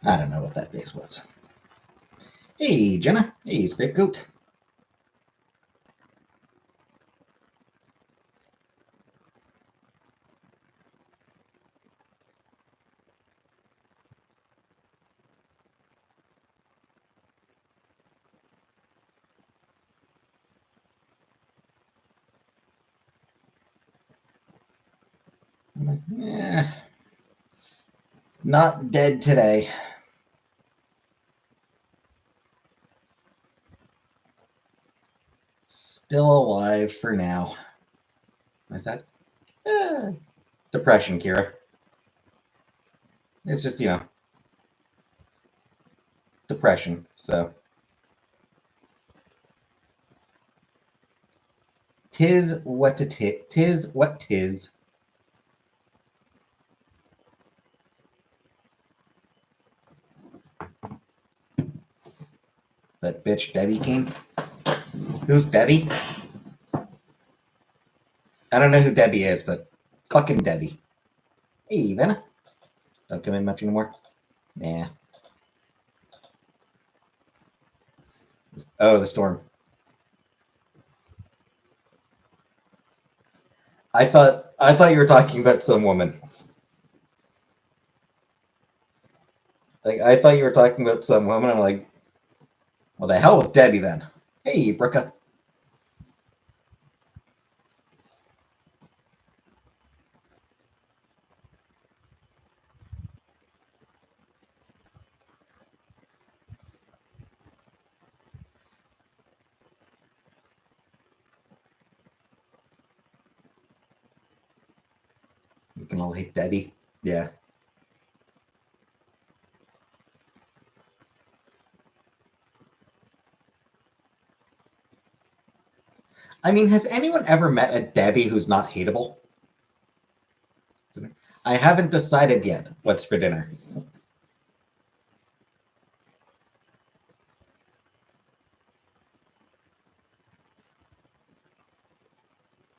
I don't know what that face was. Hey, Jenna. Hey, Scapegoat. Eh, not dead today. Still alive for now. What's that? Depression, Kira. It's just, depression. So, tis what tis what tis. That bitch Debbie came. Who's Debbie? I don't know who Debbie is, but fucking Debbie. Hey, Vanna. Don't come in much anymore. Nah. Oh, the storm. I thought you were talking about some woman. Like I thought you were talking about some woman. I'm like, well, the hell with Debbie then. Hey, Brooka. We can all hate Debbie. Yeah. I mean, has anyone ever met a Debbie who's not hateable? I haven't decided yet what's for dinner.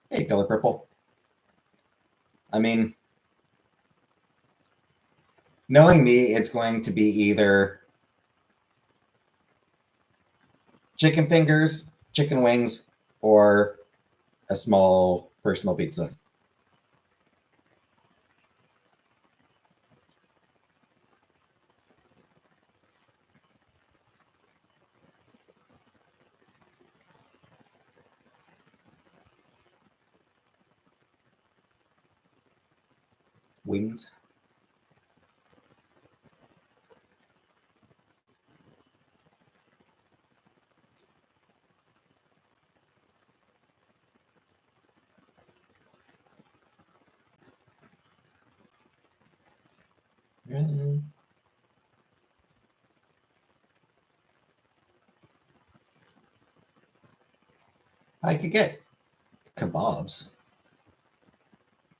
Hey, Color Purple. I mean, knowing me, it's going to be either chicken fingers, chicken wings, or a small personal pizza. Wings. I could get kebabs.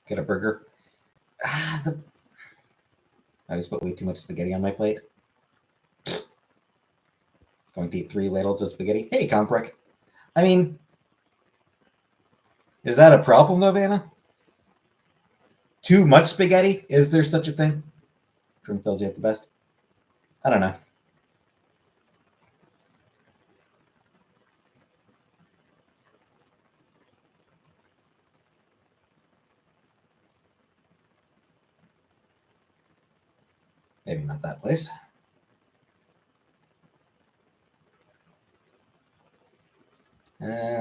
Get a burger. I always put way too much spaghetti on my plate. Going to eat 3 ladles of spaghetti. Hey, Comprick. I mean, is that a problem though, Vanna? Too much spaghetti? Is there such a thing? Trim fills you up the best. I don't know. Maybe not that place.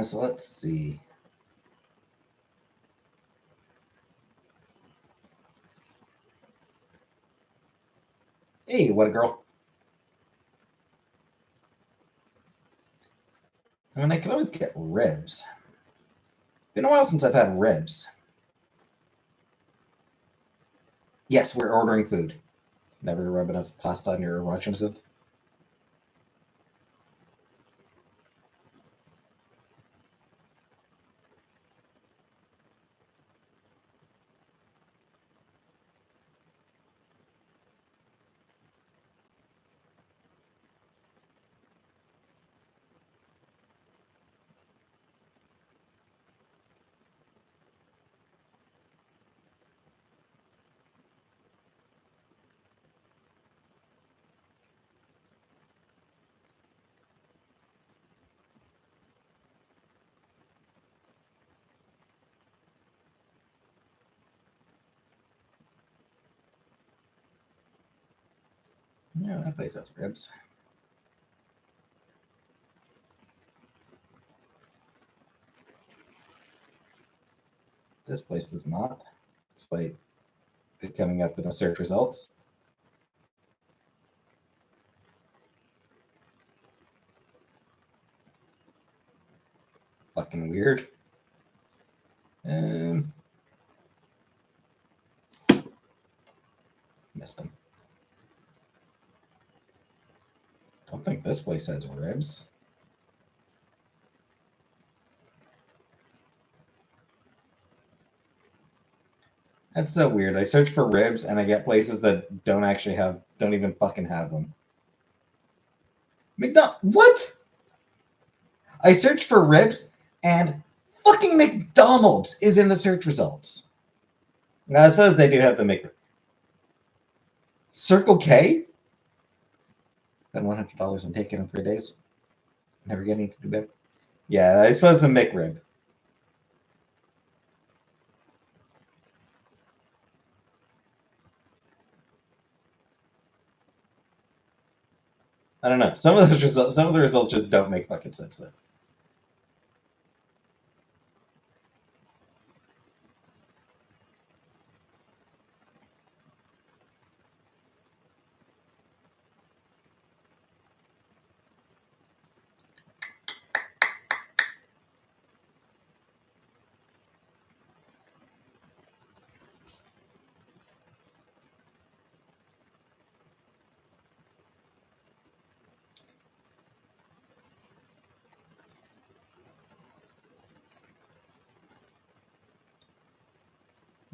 So let's see. Hey, what a girl. I mean, I could always get ribs. Been a while since I've had ribs. Yes, we're ordering food. Never rub enough pasta on your washing machine. Yeah, that place has ribs. This place does not, despite it coming up in the search results. Fucking weird. Missed them. Don't think this place has ribs. That's so weird. I search for ribs and I get places that don't even fucking have them. What? I searched for ribs and fucking McDonald's is in the search results. Now, I suppose they do have the McRib. Circle K? Spend $100 and take it in 3 days. Never getting to do better. Yeah, I suppose the McRib. I don't know. Some of the results just don't make fucking sense though.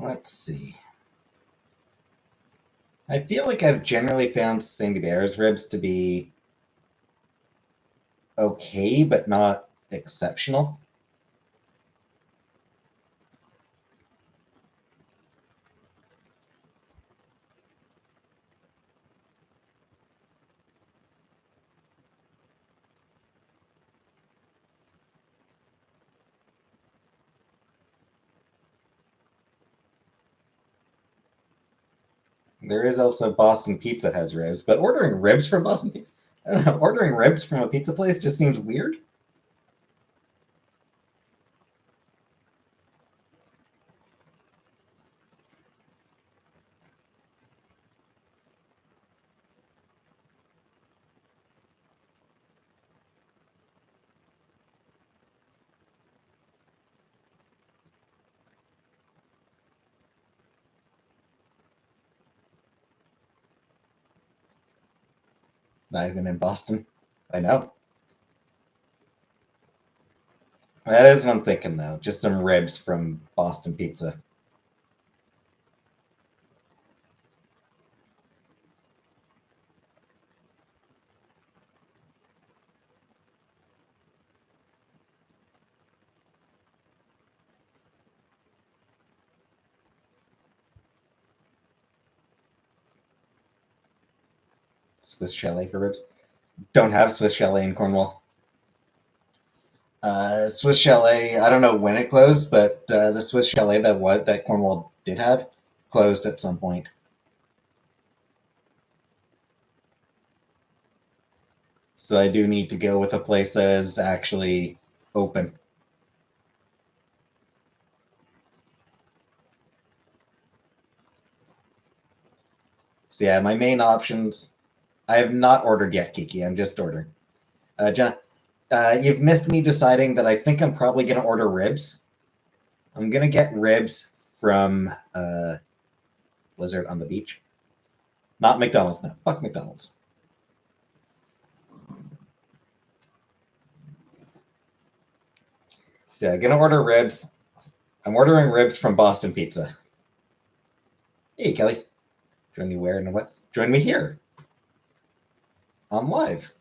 Let's see. I feel like I've generally found Sandy Bear's ribs to be okay, but not exceptional. There is also Boston Pizza has ribs, but ordering ribs from Boston Pizza, I don't know, ordering ribs from a pizza place just seems weird. Not even in Boston. I know. That is what I'm thinking, though. Just some ribs from Boston Pizza. Swiss Chalet for ribs. Don't have Swiss Chalet in Cornwall. Swiss Chalet, I don't know when it closed, but the Swiss Chalet that Cornwall did have closed at some point. So I do need to go with a place that is actually open. So yeah, my main options. I have not ordered yet, Kiki. I'm just ordering. Jenna, you've missed me deciding that I think I'm probably going to order ribs. I'm going to get ribs from Blizzard on the Beach. Not McDonald's. No, fuck McDonald's. So yeah, I'm going to order ribs. I'm ordering ribs from Boston Pizza. Hey, Kelly. Join me where and what? Join me here. I'm live.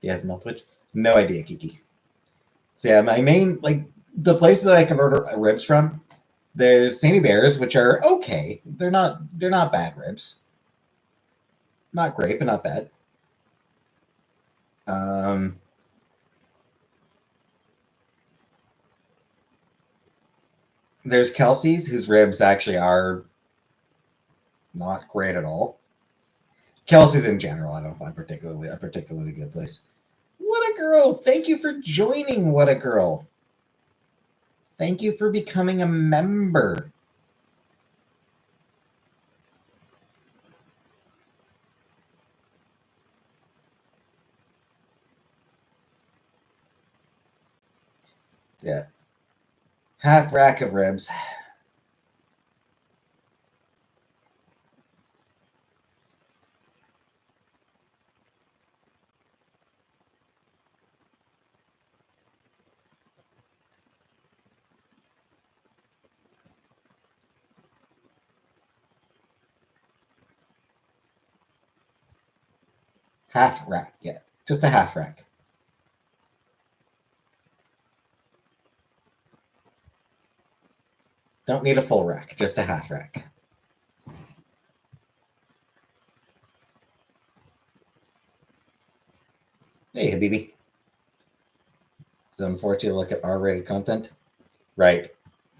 Do you have no Twitch? No idea, Kiki. So yeah, my main the places that I can order ribs from. There's Sandy Bears, which are okay. They're not bad ribs. Not great, but not bad. Um, There's Kelsey's, whose ribs actually are not great at all. Kelsey's in general, I don't find a particularly good place. What a girl! Thank you for joining. What a girl! Thank you for becoming a member. Yeah, half rack of ribs. Half rack, yeah, just a half rack. Don't need a full rack, just a half rack. Hey, Habibi. So unfortunately, look at R-rated content. Right.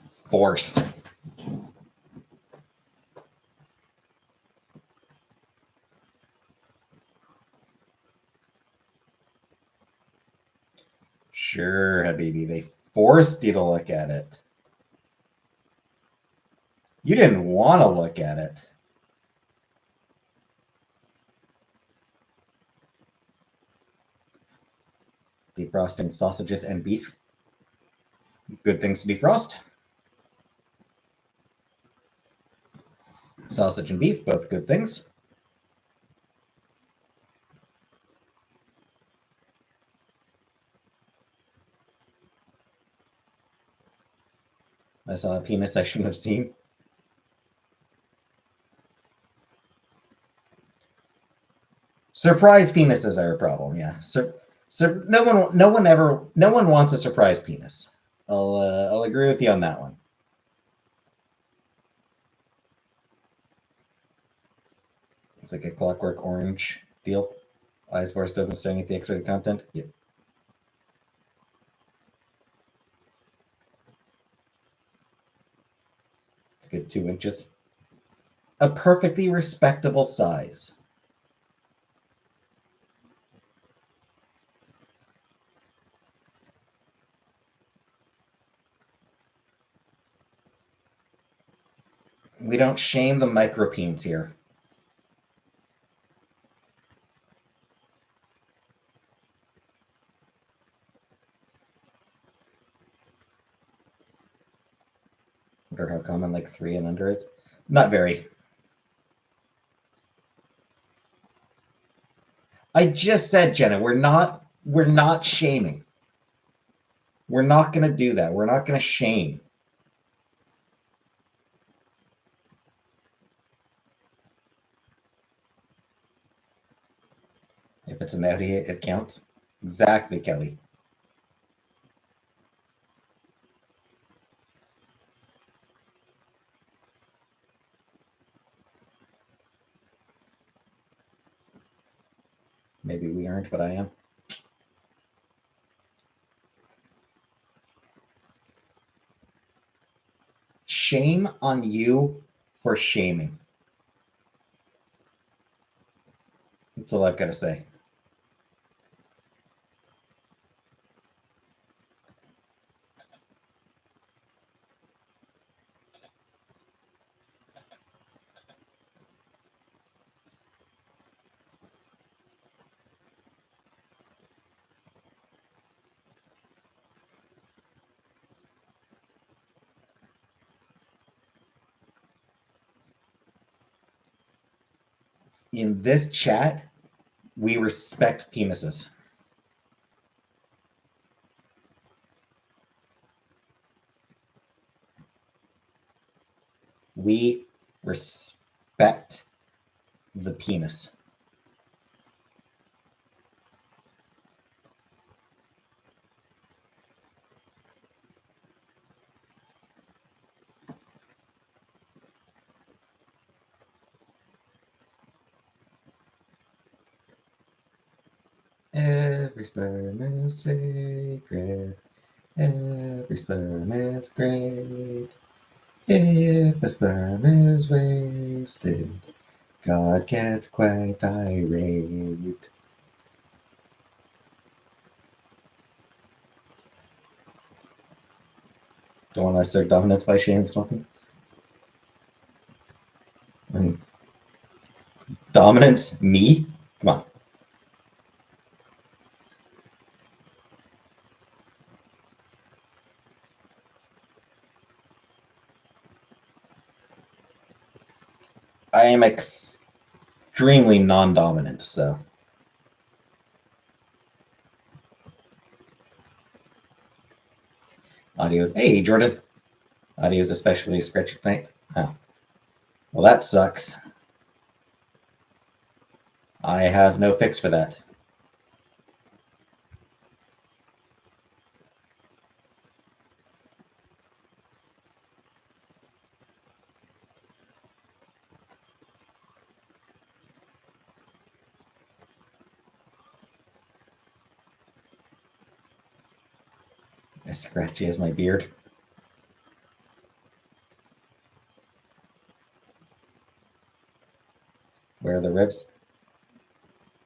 Forced. Sure, Habibi. They forced you to look at it. You didn't want to look at it. Defrosting sausages and beef. Good things to defrost. Sausage and beef, both good things. I saw a penis I shouldn't have seen. Surprise penises are a problem. Yeah. No one wants a surprise penis. I'll agree with you on that one. It's like a Clockwork Orange deal. Eyes forced open, staring at the X-rated content. Yep. It's a good 2 inches. A perfectly respectable size. We don't shame the micropeens here. Wonder how common like 3 and under is. Not very. I just said, Jenna, we're not shaming. We're not going to do that. We're not going to shame. If it's an Audi, it counts. Exactly, Kelly. Maybe we aren't, but I am. Shame on you for shaming. That's all I've got to say. In this chat, we respect penises. We respect the penis. Every sperm is sacred. Every sperm is great. If the sperm is wasted, God gets quite irate. Don't want to assert dominance by shame swapping. I mean, dominance? Me? Come on. I am extremely non-dominant, so. Audio. Hey, Jordan. Audio is especially scratchy tonight. Oh. Well, that sucks. I have no fix for that. As scratchy as my beard. Where are the ribs?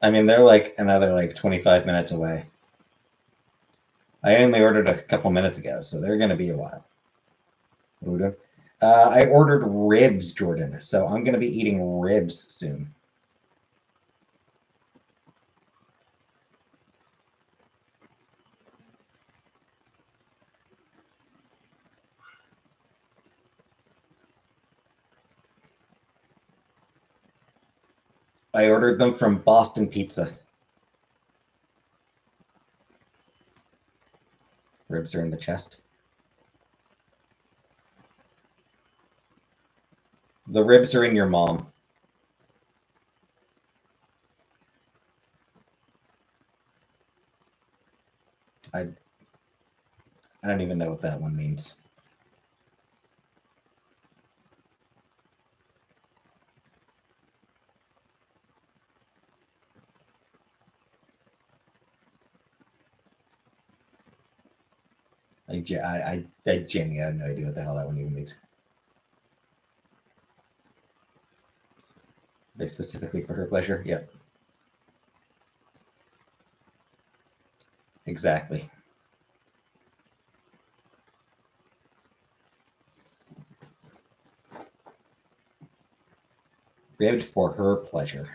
I mean, they're like another like 25 minutes away. I only ordered a couple minutes ago, so they're going to be a while. What are we doing? I ordered ribs, Jordan, so I'm going to be eating ribs soon. I ordered them from Boston Pizza. Ribs are in the chest. The ribs are in your mom. I don't even know what that one means. I genuinely have no idea what the hell that one even means. They specifically for her pleasure? Yep. Exactly. Ribbed for her pleasure.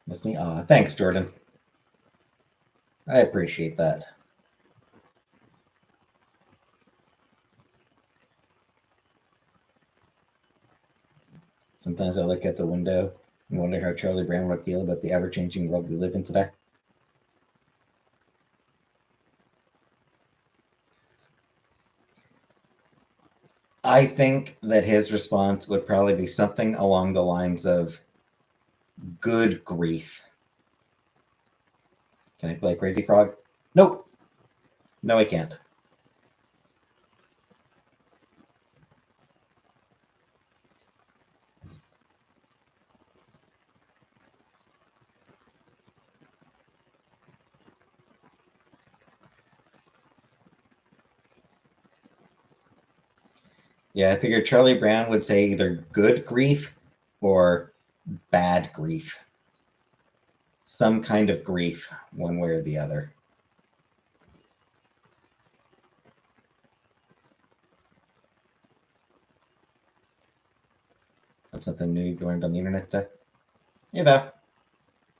Miss me? Aw, thanks, Jordan. I appreciate that. Sometimes I look at the window and wonder how Charlie Brown would feel about the ever-changing world we live in today. I think that his response would probably be something along the lines of, good grief. Can I play Crazy Frog? Nope. No, I can't. Yeah, I figured Charlie Brown would say either good grief or bad grief. Some kind of grief, one way or the other. That's something new you've learned on the internet today? You know,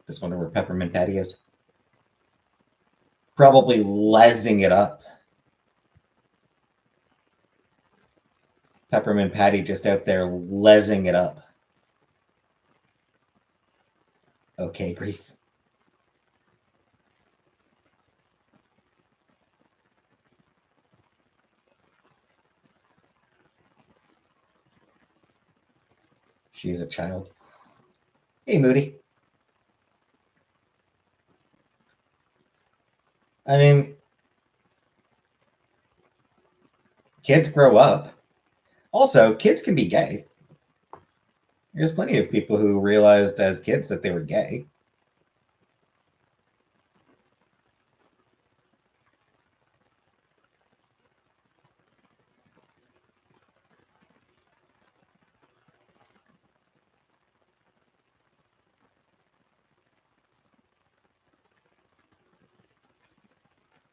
just wonder where Peppermint Patty is. Probably lesing it up. Peppermint Patty just out there lesing it up. Okay, grief. She's a child. Hey, Moody. I mean, kids grow up. Also, kids can be gay. There's plenty of people who realized as kids that they were gay.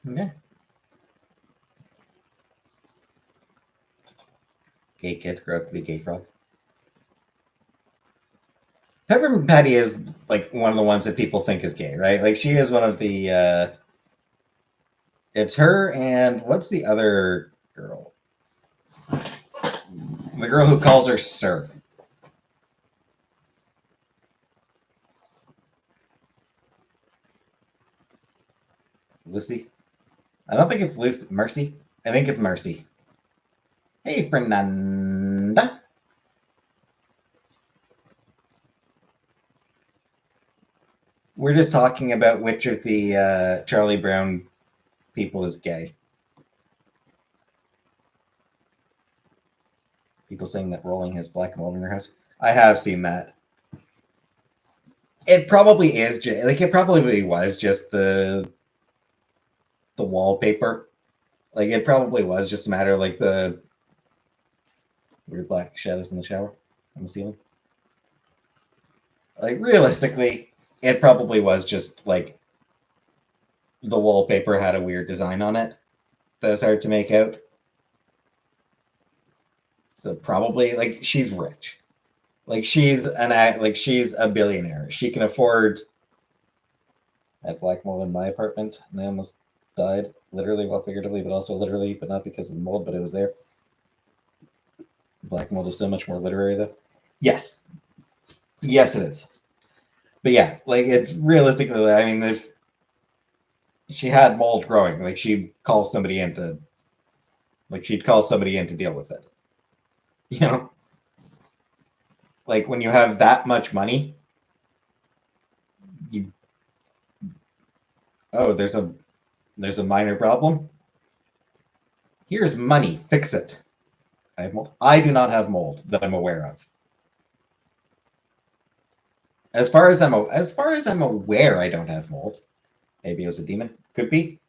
Yeah. Gay kids grow up to be gay frogs. Peppermint Patty is like one of the ones that people think is gay, right? Like she is one of the. It's her and what's the other girl? The girl who calls her Sir. Lucy. I don't think it's Lucy. Mercy. I think it's Mercy. Hey, Fernanda. We're just talking about which of the Charlie Brown people is gay. People saying that Rowling has black mold in her house. I have seen that. It probably is like it probably was just the wallpaper. Like it probably was just a matter of like the weird black shadows in the shower on the ceiling. Like realistically, it probably was just like the wallpaper had a weird design on it that was hard to make out. So probably like she's rich. Like she's she's a billionaire. She can afford. I had black mold in my apartment, and I almost died, literally, well, figuratively, but also literally, but not because of the mold, but it was there. Black mold is so much more literary, though. Yes, yes, it is. But yeah, like it's realistically, I mean, if she had mold growing, like she'd call somebody in to, like she'd call somebody in to deal with it. You know, like when you have that much money, you oh, there's a minor problem. Here's money, fix it. I have mold. I do not have mold that I'm aware of. As far as I'm aware, I don't have mold. Maybe it was a demon. Could be.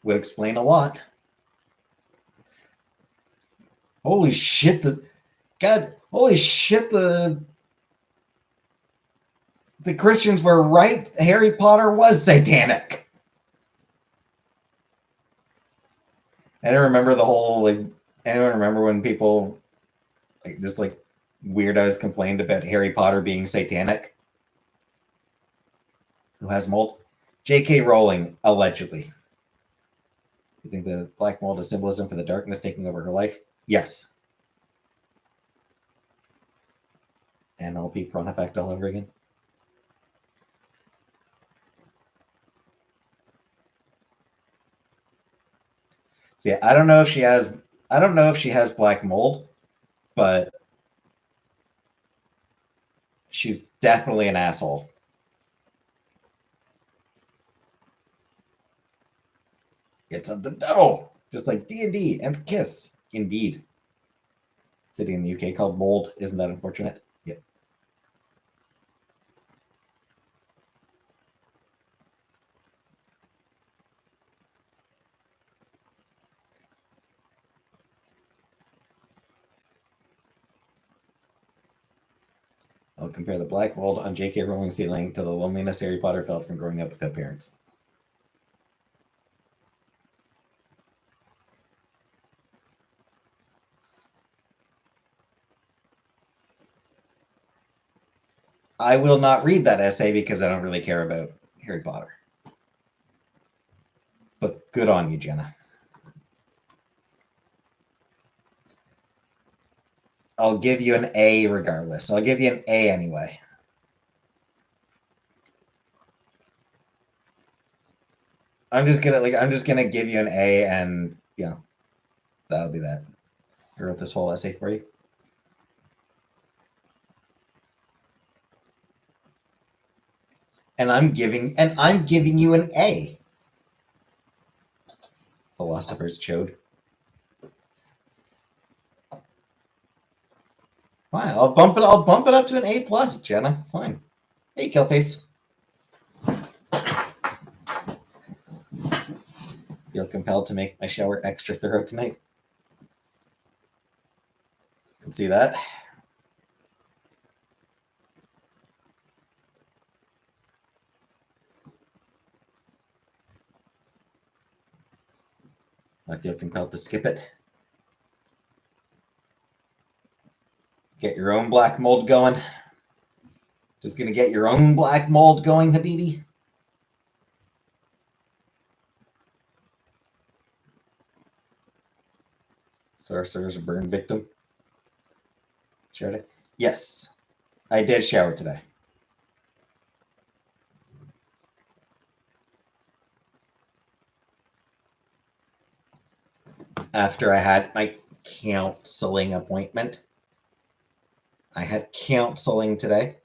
Would explain a lot. Holy shit! Holy shit! The Christians were right. Harry Potter was satanic. I don't remember the whole like. Anyone remember when people like just like weirdos complained about Harry Potter being satanic? Who has mold? J.K. Rowling allegedly. You think the black mold is symbolism for the darkness taking over her life? Yes. MLP prawn effect all over again. So yeah, I don't know if she has. I don't know if she has black mold, but she's definitely an asshole. It's of the devil, just like D&D and Kiss. Indeed. City in the UK called Mold. Isn't that unfortunate? Yep. I'll compare the black mold on J.K. Rowling's ceiling to the loneliness Harry Potter felt from growing up without parents. I will not read that essay because I don't really care about Harry Potter. But good on you, Jenna. I'll give you an A regardless. I'll give you an A anyway. I'm just gonna give you an A, and yeah, that'll be that. I wrote this whole essay for you. And I'm giving you an A. Philosopher's Chode. Fine, I'll bump it up to an A plus, Jenna. Fine. Hey, Killface. Feel compelled to make my shower extra thorough tonight. Can see that. I feel compelled to skip it. Get your own black mold going. Just gonna get your own black mold going, Habibi. Sorcerer's burn victim. Showered it? Yes, I did shower today. After I had my counseling appointment. I had counseling today.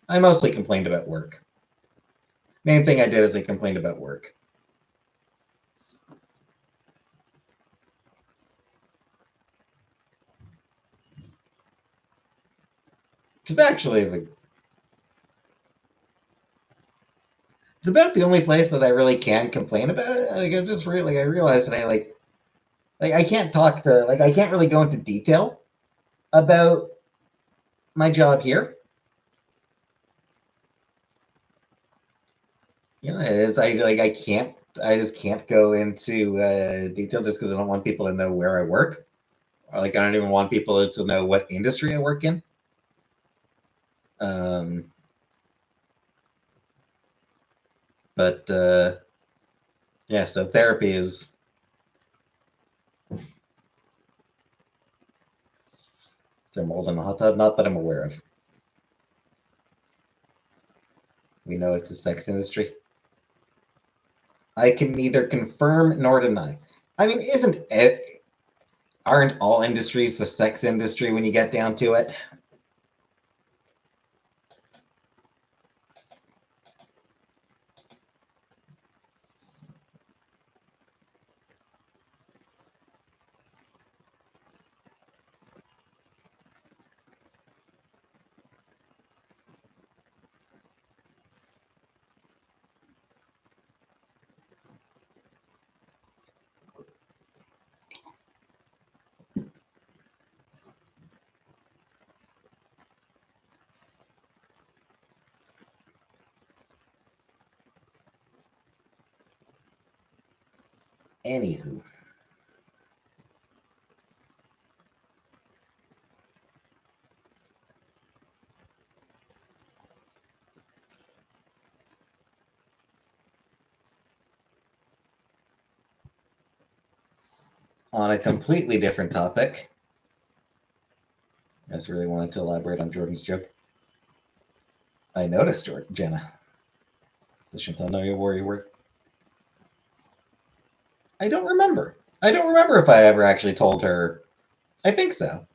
I mostly complained about work. Main thing I did is I complained about work. Which is actually it's about the only place that I really can complain about it. Like I just really I realized that I can't I can't really go into detail about my job here. You know, I just can't go into detail just because I don't want people to know where I work. Or I don't even want people to know what industry I work in. But yeah, so therapy is there mold in the hot tub? Not that I'm aware of. We know it's the sex industry. I can neither confirm nor deny. I mean, aren't all industries the sex industry when you get down to it? Anywho. On a completely different topic. I just really wanted to elaborate on Jordan's joke. I noticed, Jenna. Does Chantal know where you were? I don't remember. I don't remember if I ever actually told her. I think so.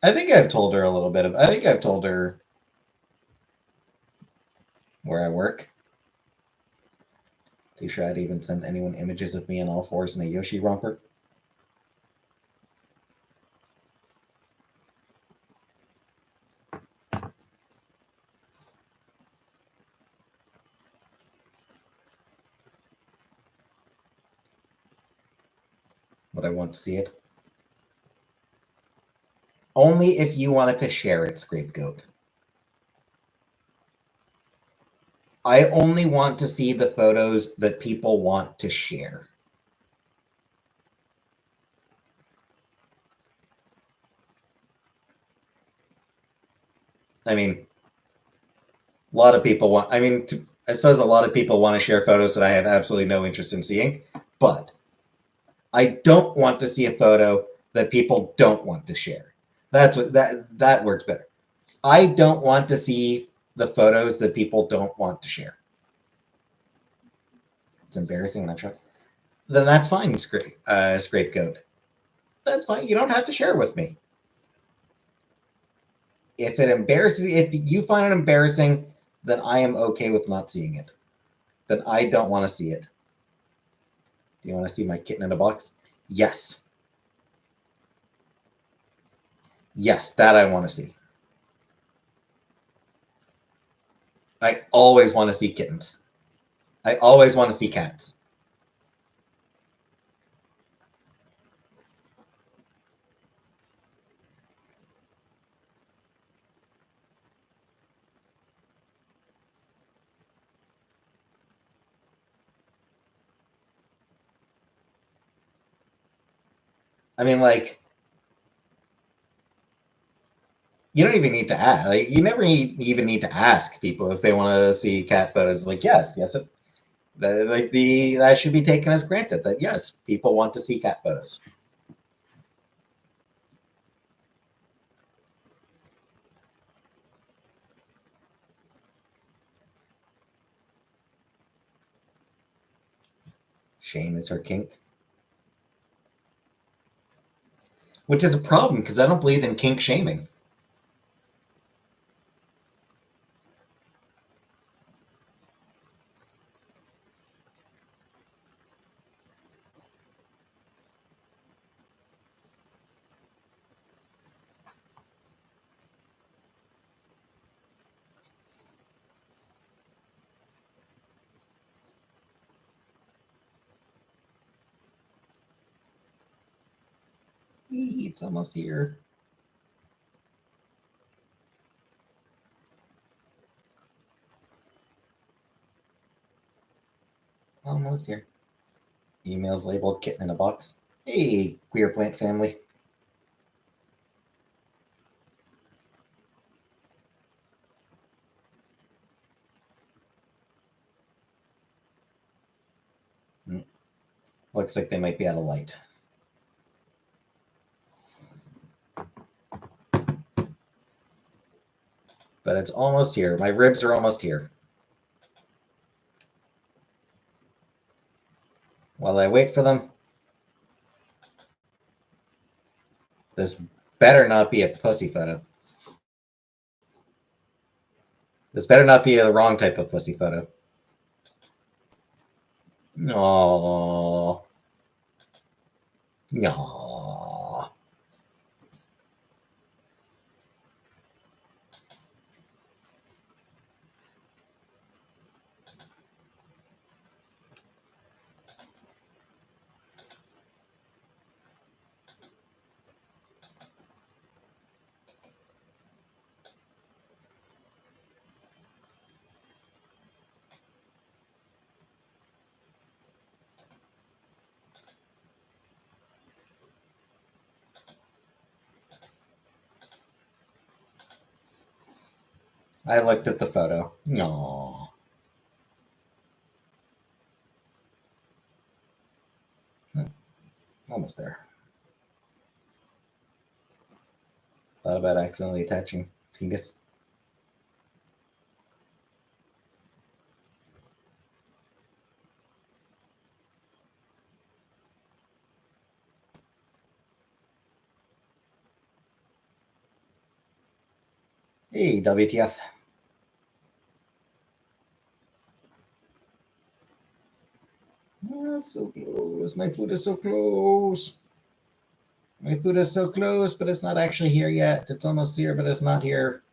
I think I've told her a little bit of. I think I've told her where I work. Too shy to even send anyone images of me on all fours in a Yoshi romper. Would I want to see it? Only if you wanted to share it, Scapegoat. I only want to see the photos that people want to share. I mean, a lot of people want. I suppose a lot of people want to share photos that I have absolutely no interest in seeing, but I don't want to see a photo that people don't want to share. That's what that works better. I don't want to see the photos that people don't want to share. It's embarrassing and I'm sure. Then that's fine, Scapegoat. That's fine. You don't have to share with me. If it embarrasses, if you find it embarrassing, then I am okay with not seeing it. Then I don't want to see it. Do you want to see my kitten in a box? Yes. Yes, that I want to see. I always want to see kittens. I always want to see cats. I mean, like, you don't even need to ask. Like, you never even need to ask people if they want to see cat photos. Like, yes, that should be taken as granted. That yes, people want to see cat photos. Shame is her kink, which is a problem because I don't believe in kink shaming. It's almost here. Almost here. Emails labeled kitten in a box. Hey, queer plant family. Looks like they might be out of light. But it's almost here. My ribs are almost here. While I wait for them, this better not be a pussy photo. This better not be the wrong type of pussy photo. Aww. Aww. I looked at the photo. Aww. Almost there. Thought about accidentally attaching penis. Hey, WTF. Oh, it's so close. My food is so close. My food is so close, but it's not actually here yet. It's almost here, but it's not here.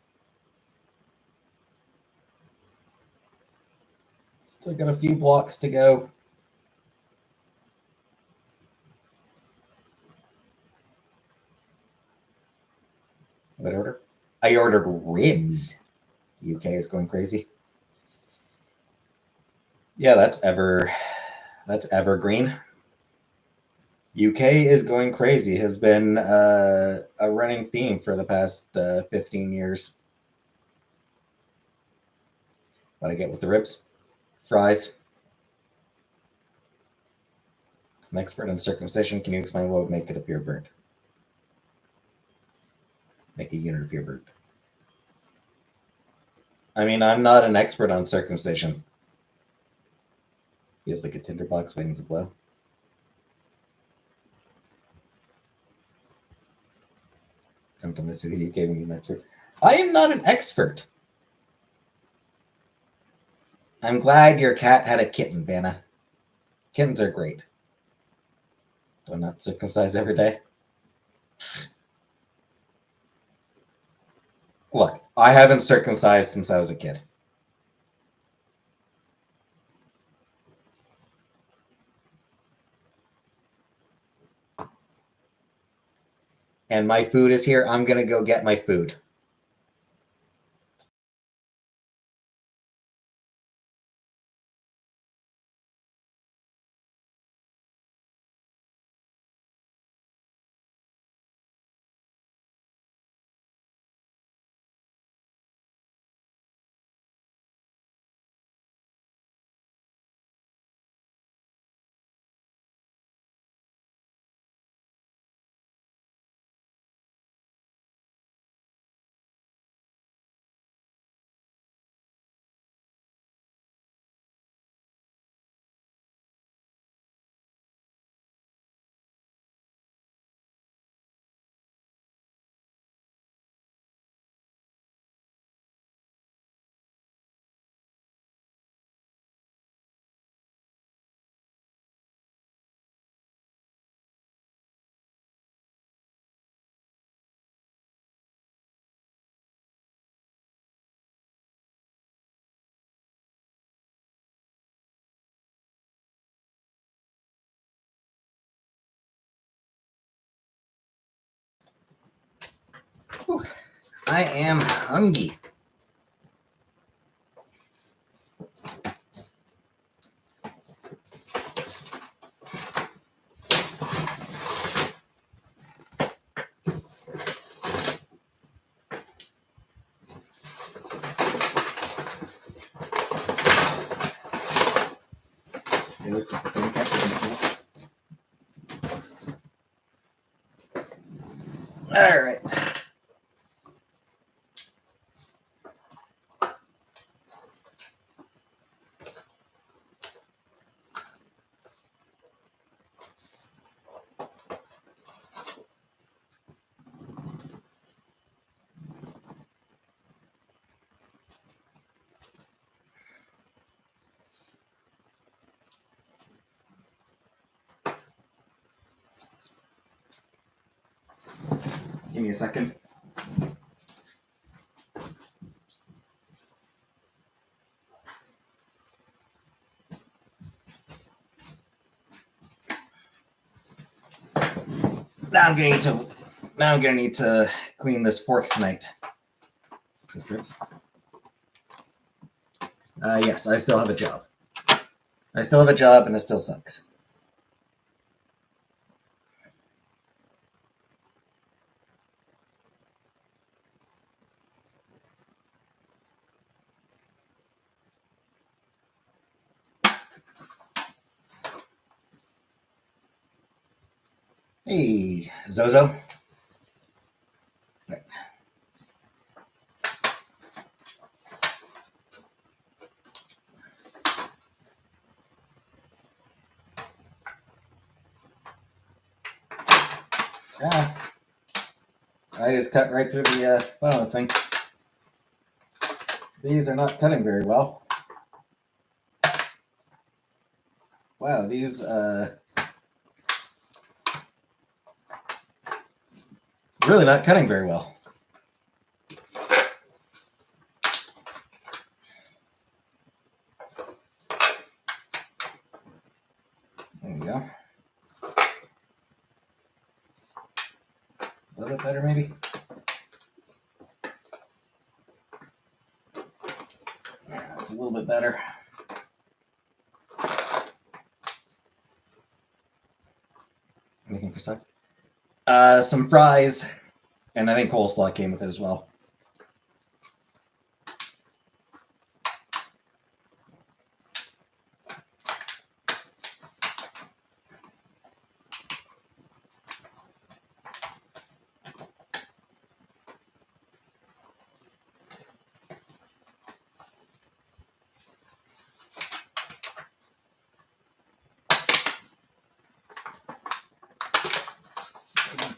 Still got a few blocks to go. What order? I ordered ribs. UK is going crazy. Yeah, that's evergreen. UK is going crazy has been a running theme for the past 15 years. What I get with the ribs? Fries. As an expert on circumcision, can you explain what would make it appear burnt? Make a unit appear burnt. I mean, I'm not an expert on circumcision. Feels like a tinderbox waiting to blow. Come to this, you gave me an expert. I am not an expert. I'm glad your cat had a kitten, Vanna. Kittens are great. Do I not circumcise every day? Look, I haven't circumcised since I was a kid. And my food is here. I'm going to go get my food. Whew. I am hungry. All right. Give me a second. Now I'm gonna need to clean this fork tonight. Yes, I still have a job. I still have a job, and it still sucks. Hey, Zozo. Ah, I just cut right through the bottom of the thing. These are not cutting very well. Wow, these really not cutting very well. There we go. A little bit better, maybe. Yeah, it's a little bit better. Anything for stuff? Some fries, and I think coleslaw came with it as well.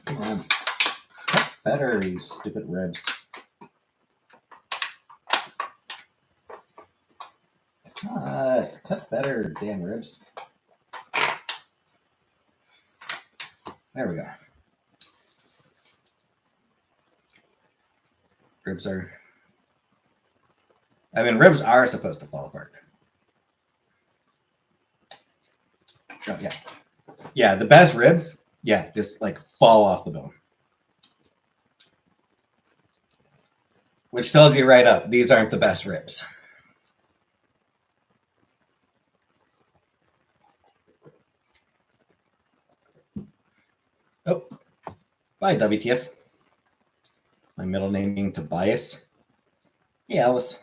Come on. Better, you stupid ribs. Cut better, damn ribs. There we go. Ribs are... I mean, ribs are supposed to fall apart. Oh, yeah. Yeah, the best ribs, yeah, just like fall off the bone. Which tells you right up, these aren't the best ribs. Oh, bye, WTF. My middle name being Tobias. Hey, Alice.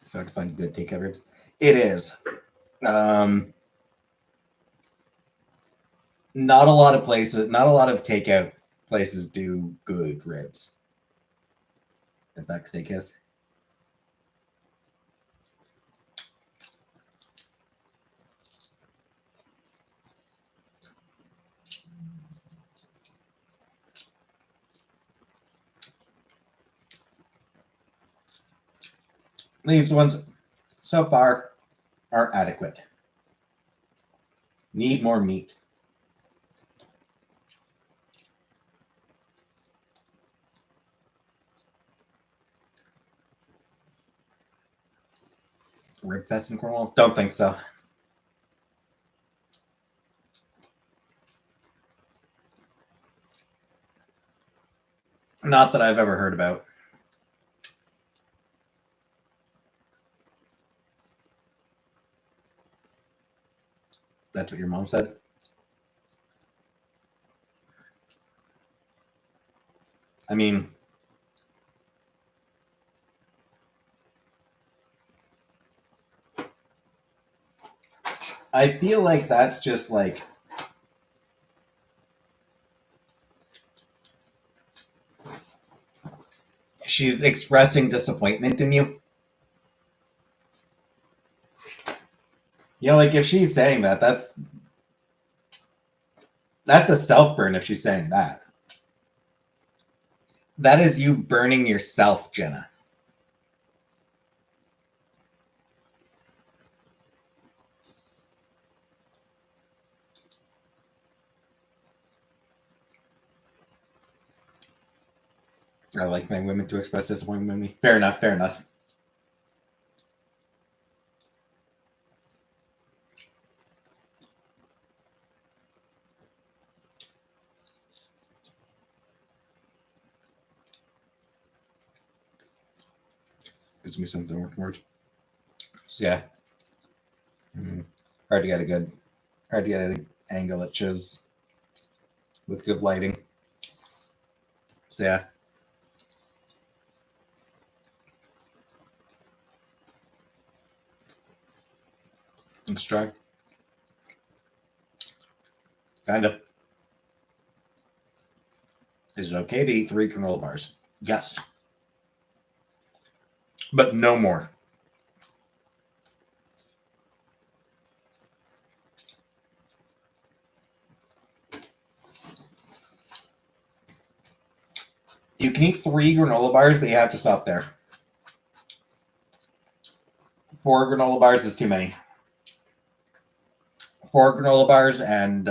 It's hard to find good takeout ribs. It is. Not a lot of places, not a lot of takeout places do good ribs. At Back Steakhouse. These ones so far are adequate. Need more meat. Rib Fest in Cornwall? Don't think so. Not that I've ever heard about. That's what your mom said? I mean, I feel like that's just like... she's expressing disappointment in you. You know, like if she's saying that, that's a self-burn if she's saying that. That is you burning yourself, Jenna. I like my women to express disappointment in me. Fair enough, fair enough. Gives me something to work towards. So yeah. Hard to get an angle at Chiz with good lighting. So yeah. Let's try. Kinda. Is it okay to eat 3 granola bars? Yes. But no more. You can eat 3 granola bars, but you have to stop there. 4 granola bars is too many. 4 granola bars and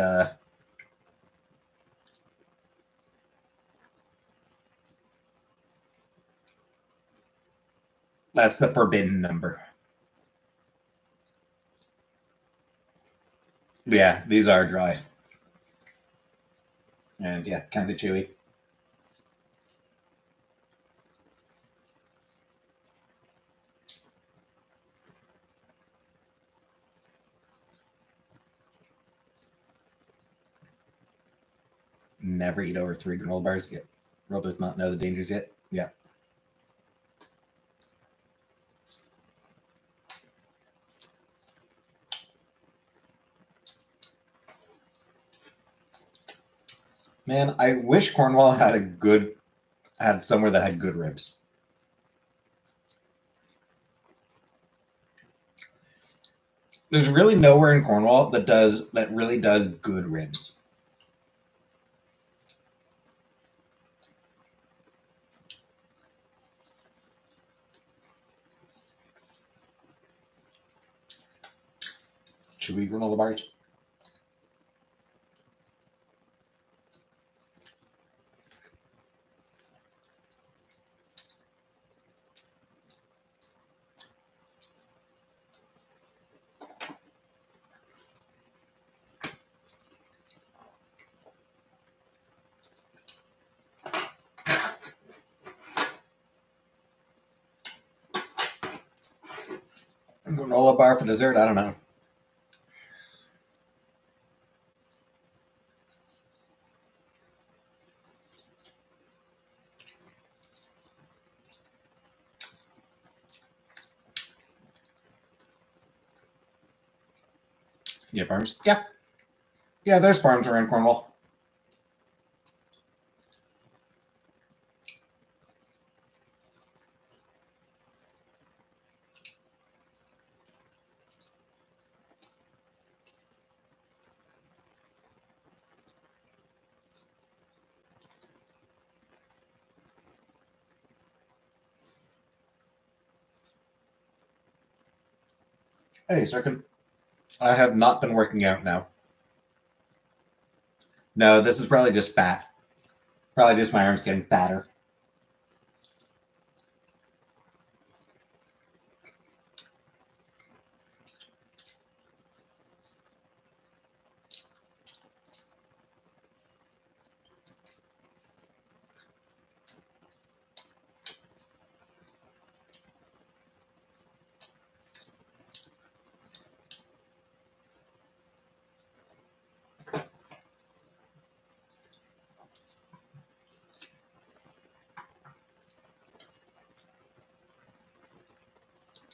that's the forbidden number. Yeah, these are dry. And yeah, kind of chewy. Never eat over 3 granola bars yet. Rob does not know the dangers yet. Yeah. Man, I wish Cornwall had somewhere that had good ribs. There's really nowhere in Cornwall that really does good ribs. Chewy granola bars. Granola bar for dessert? I don't know. Yeah, farms. Yeah. Yeah, there's farms around Cornwall. Hey, second. I have not been working out now. No, this is probably just fat. Probably just my arms getting fatter.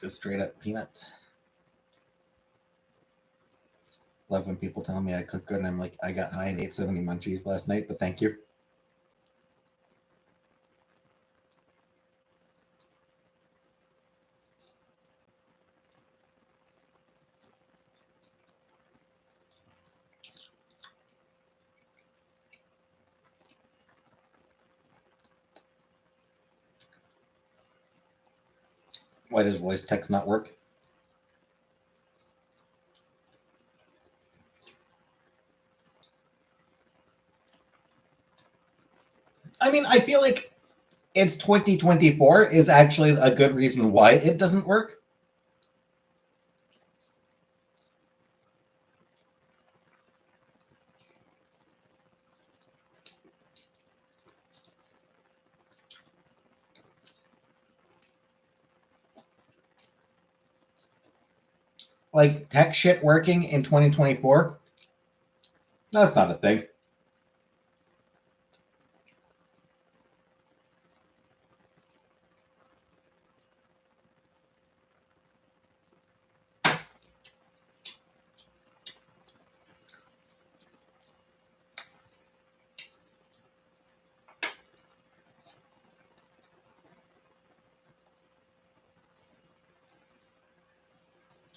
Just straight up peanuts. Love when people tell me I cook good and I'm like, I got high and ate 70 munchies last night, but thank you. Why does voice text not work? I mean, I feel like it's 2024 is actually a good reason why it doesn't work. Like tech shit working in 2024, that's not a thing.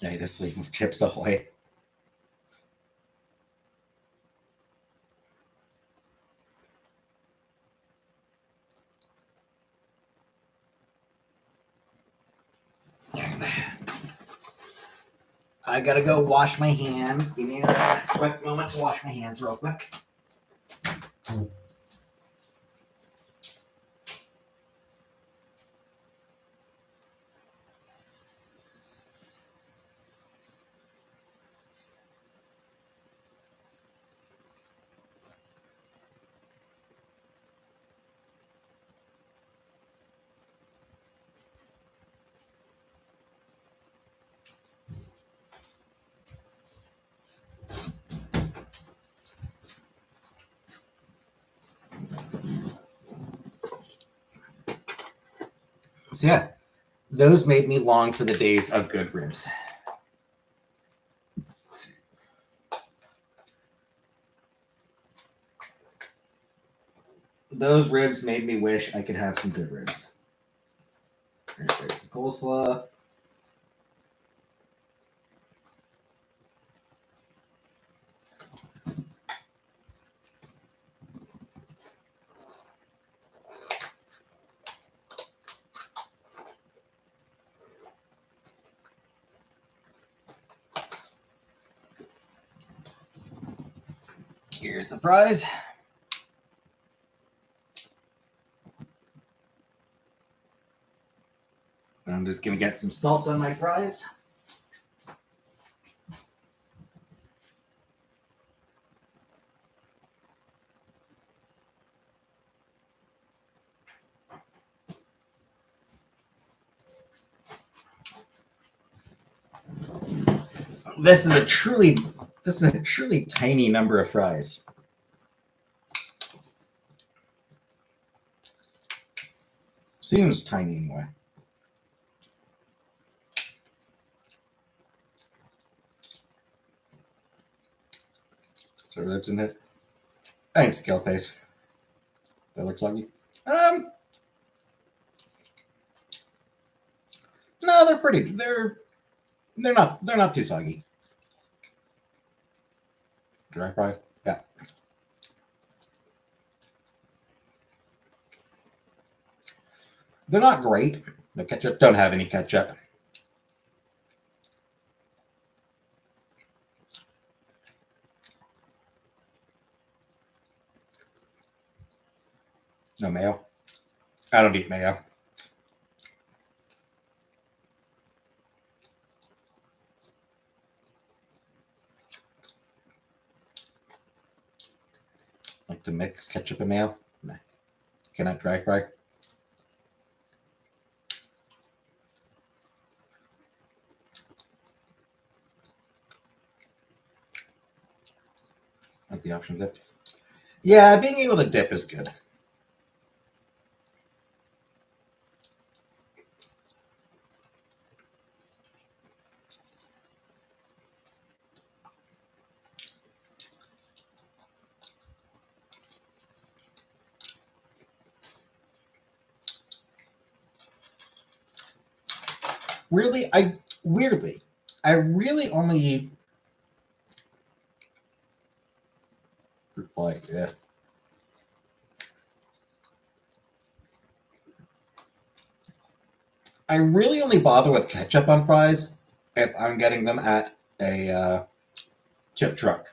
I just leave Chips Ahoy. I gotta go wash my hands. Give me a quick moment to wash my hands real quick. So yeah, those made me long for the days of good ribs. Those ribs made me wish I could have some good ribs. There's the coleslaw. Here's the fries. I'm just going to get some salt on my fries. This is a truly tiny number of fries. Seems tiny anyway. So that's in it. Thanks, Killface. That looks lucky. No, they're pretty. They're not too soggy. Dry fry. Yeah. They're not great. No ketchup. Don't have any ketchup. No mayo. I don't eat mayo. Like to mix ketchup and mayo? Nah. Cannot dry fry. Like the option dip. Yeah, being able to dip is good. I really only eat like yeah. I really only bother with ketchup on fries if I'm getting them at a chip truck.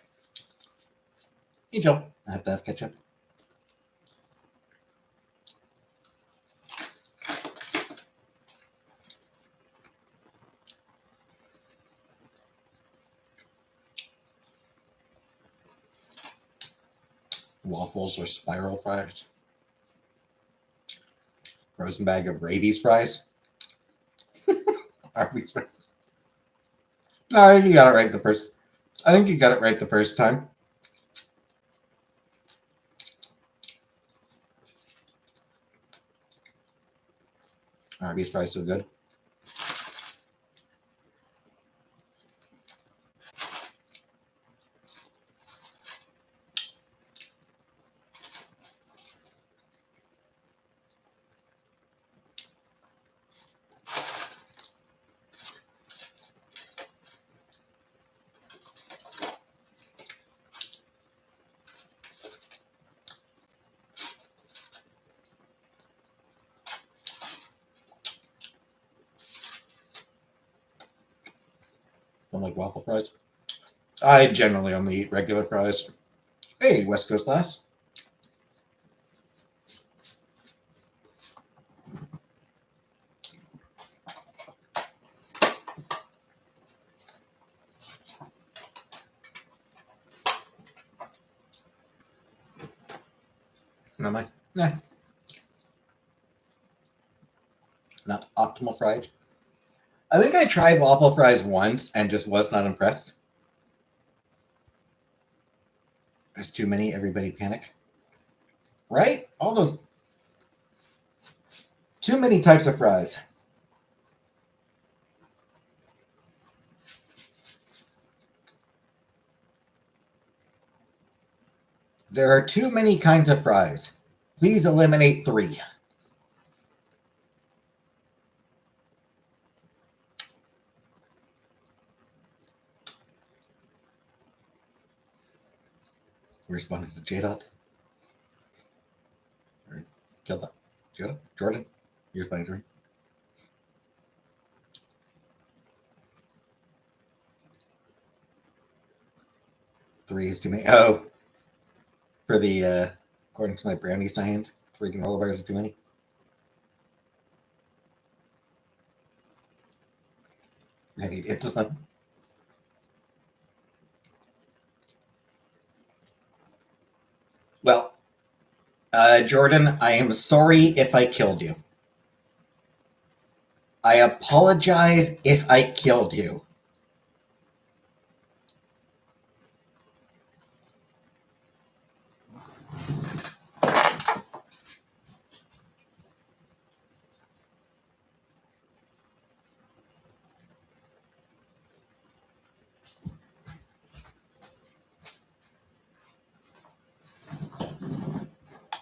Hey Joe, I have to have ketchup. Waffles or spiral fries. Frozen bag of rabies fries. Arby's fries. No, you got it right the first. I think you got it right the first time. Arby's fries so good. Don't like waffle fries. I generally only eat regular fries. Hey, West Coast class. Am I? Nah. Not optimal fried. I think I tried waffle fries once and just was not impressed. There's too many, everybody panic. Right? All those. Too many types of fries. There are too many kinds of fries. Please eliminate 3. Responding to J-Dot. Kill that. J-Dot? Jordan? You're responding to me. 3 is too many. Oh. for the, according to my brownie science, 3 granola bars is too many. Ready to get some. Well, Jordan, I am sorry if I killed you. I apologize if I killed you.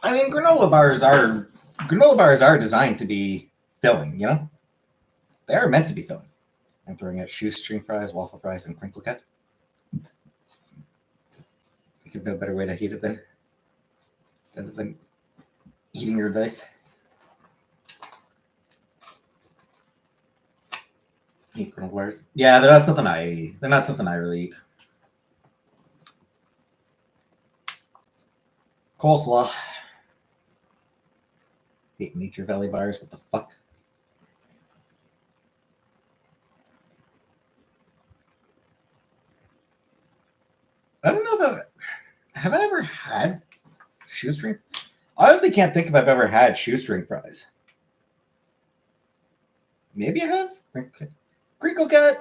I mean, granola bars are designed to be filling, you know? They are meant to be filling. I'm throwing out shoestring fries, waffle fries, and crinkle cut. I think no better way to heat it than eating your advice. Eat granola bars. Yeah, they're not something I really eat. Coleslaw. Hate Nature Valley bars. What the fuck? I don't know if have I ever had shoestring? I honestly can't think if I've ever had shoestring fries. Maybe I have. Crinkle cut.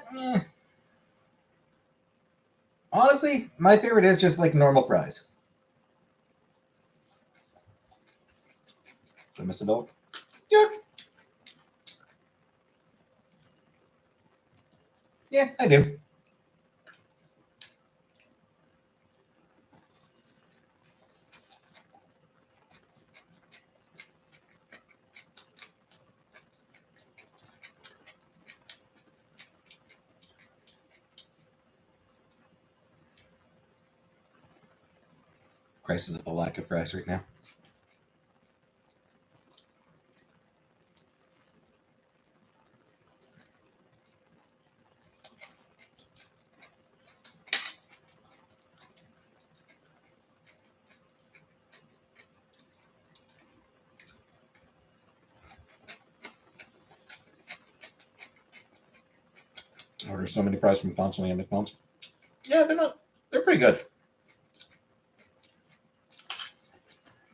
Honestly, my favorite is just like normal fries. Did I miss a bill? Yeah. Yeah, I do. Crisis of the lack of fries right now. I order so many fries from constantly at McDonald's. Yeah, they're pretty good.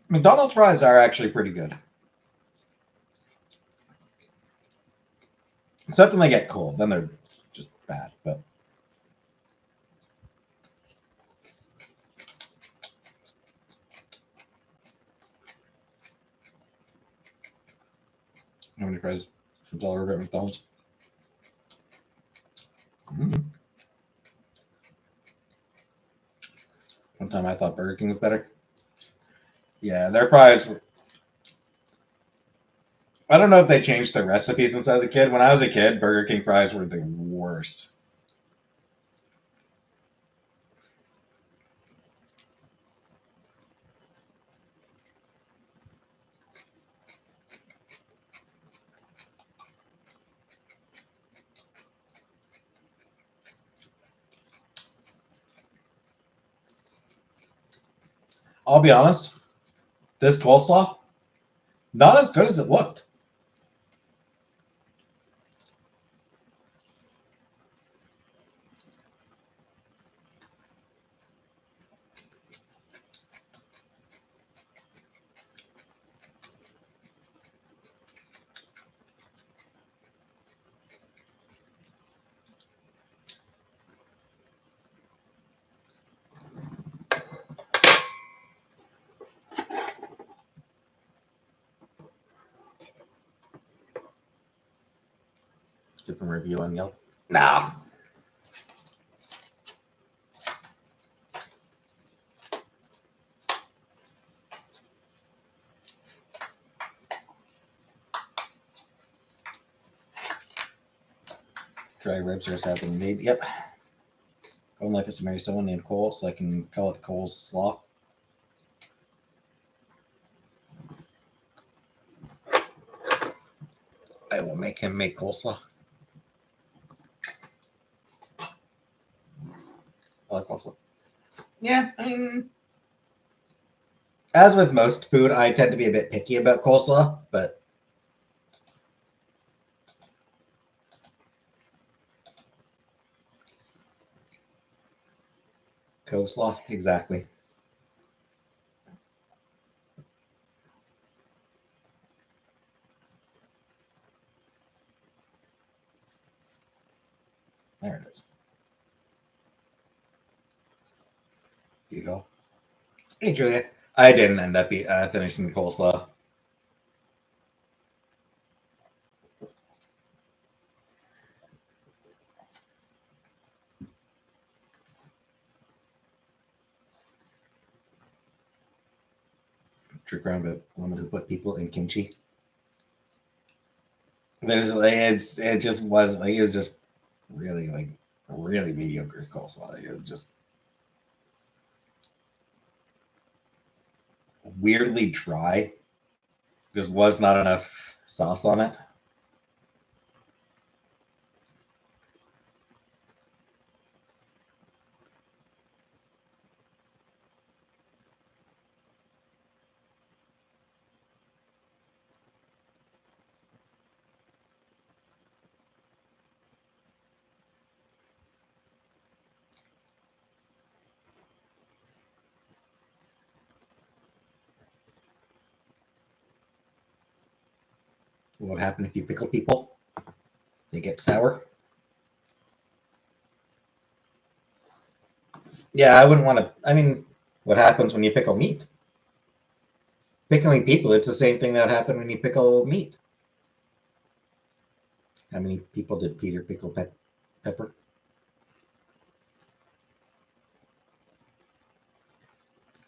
McDonald's fries are actually pretty good. Except when they get cold, then they're just bad. But how many fries from dollar over at McDonald's? Mm-hmm. One time I thought Burger King was better. Yeah, their fries were. I don't know if they changed their recipe since I was a kid. When I was a kid, Burger King fries were the worst. I'll be honest, this coleslaw, not as good as it looked. Different review on Yelp. Nah. Dry ribs are sadly made. Yep. Home life is to marry someone named Cole, so I can call it Cole's Slaw. I will make him make coleslaw. I like coleslaw. Yeah, I mean, As with most food, I tend to be a bit picky about coleslaw, but coleslaw, exactly. There it is. Beautiful. Hey, Julia. I didn't end up finishing the coleslaw. Trick around about women who put people in kimchi. There's like it just was like it was just really like really mediocre coleslaw. Like, it was just weirdly dry. Just was not enough sauce on it. What happened if you pickle people? They get sour. Yeah, I wouldn't want to. I mean, what happens when you pickle meat? Pickling people, it's the same thing that happened when you pickle meat. How many people did Peter pickle pepper?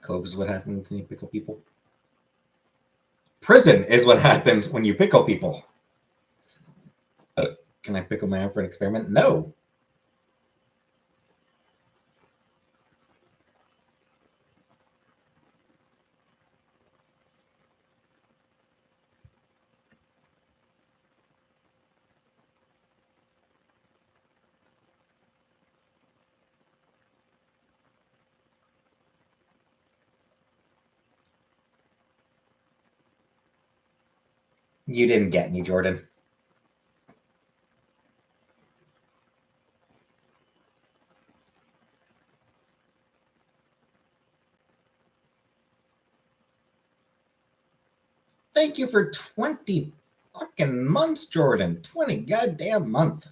Cobes is what happens when you pickle people. Prison is what happens when you pickle people. Can I pickle man for an experiment? No. You didn't get me, Jordan. Thank you for 20 fucking months, Jordan. 20 goddamn months.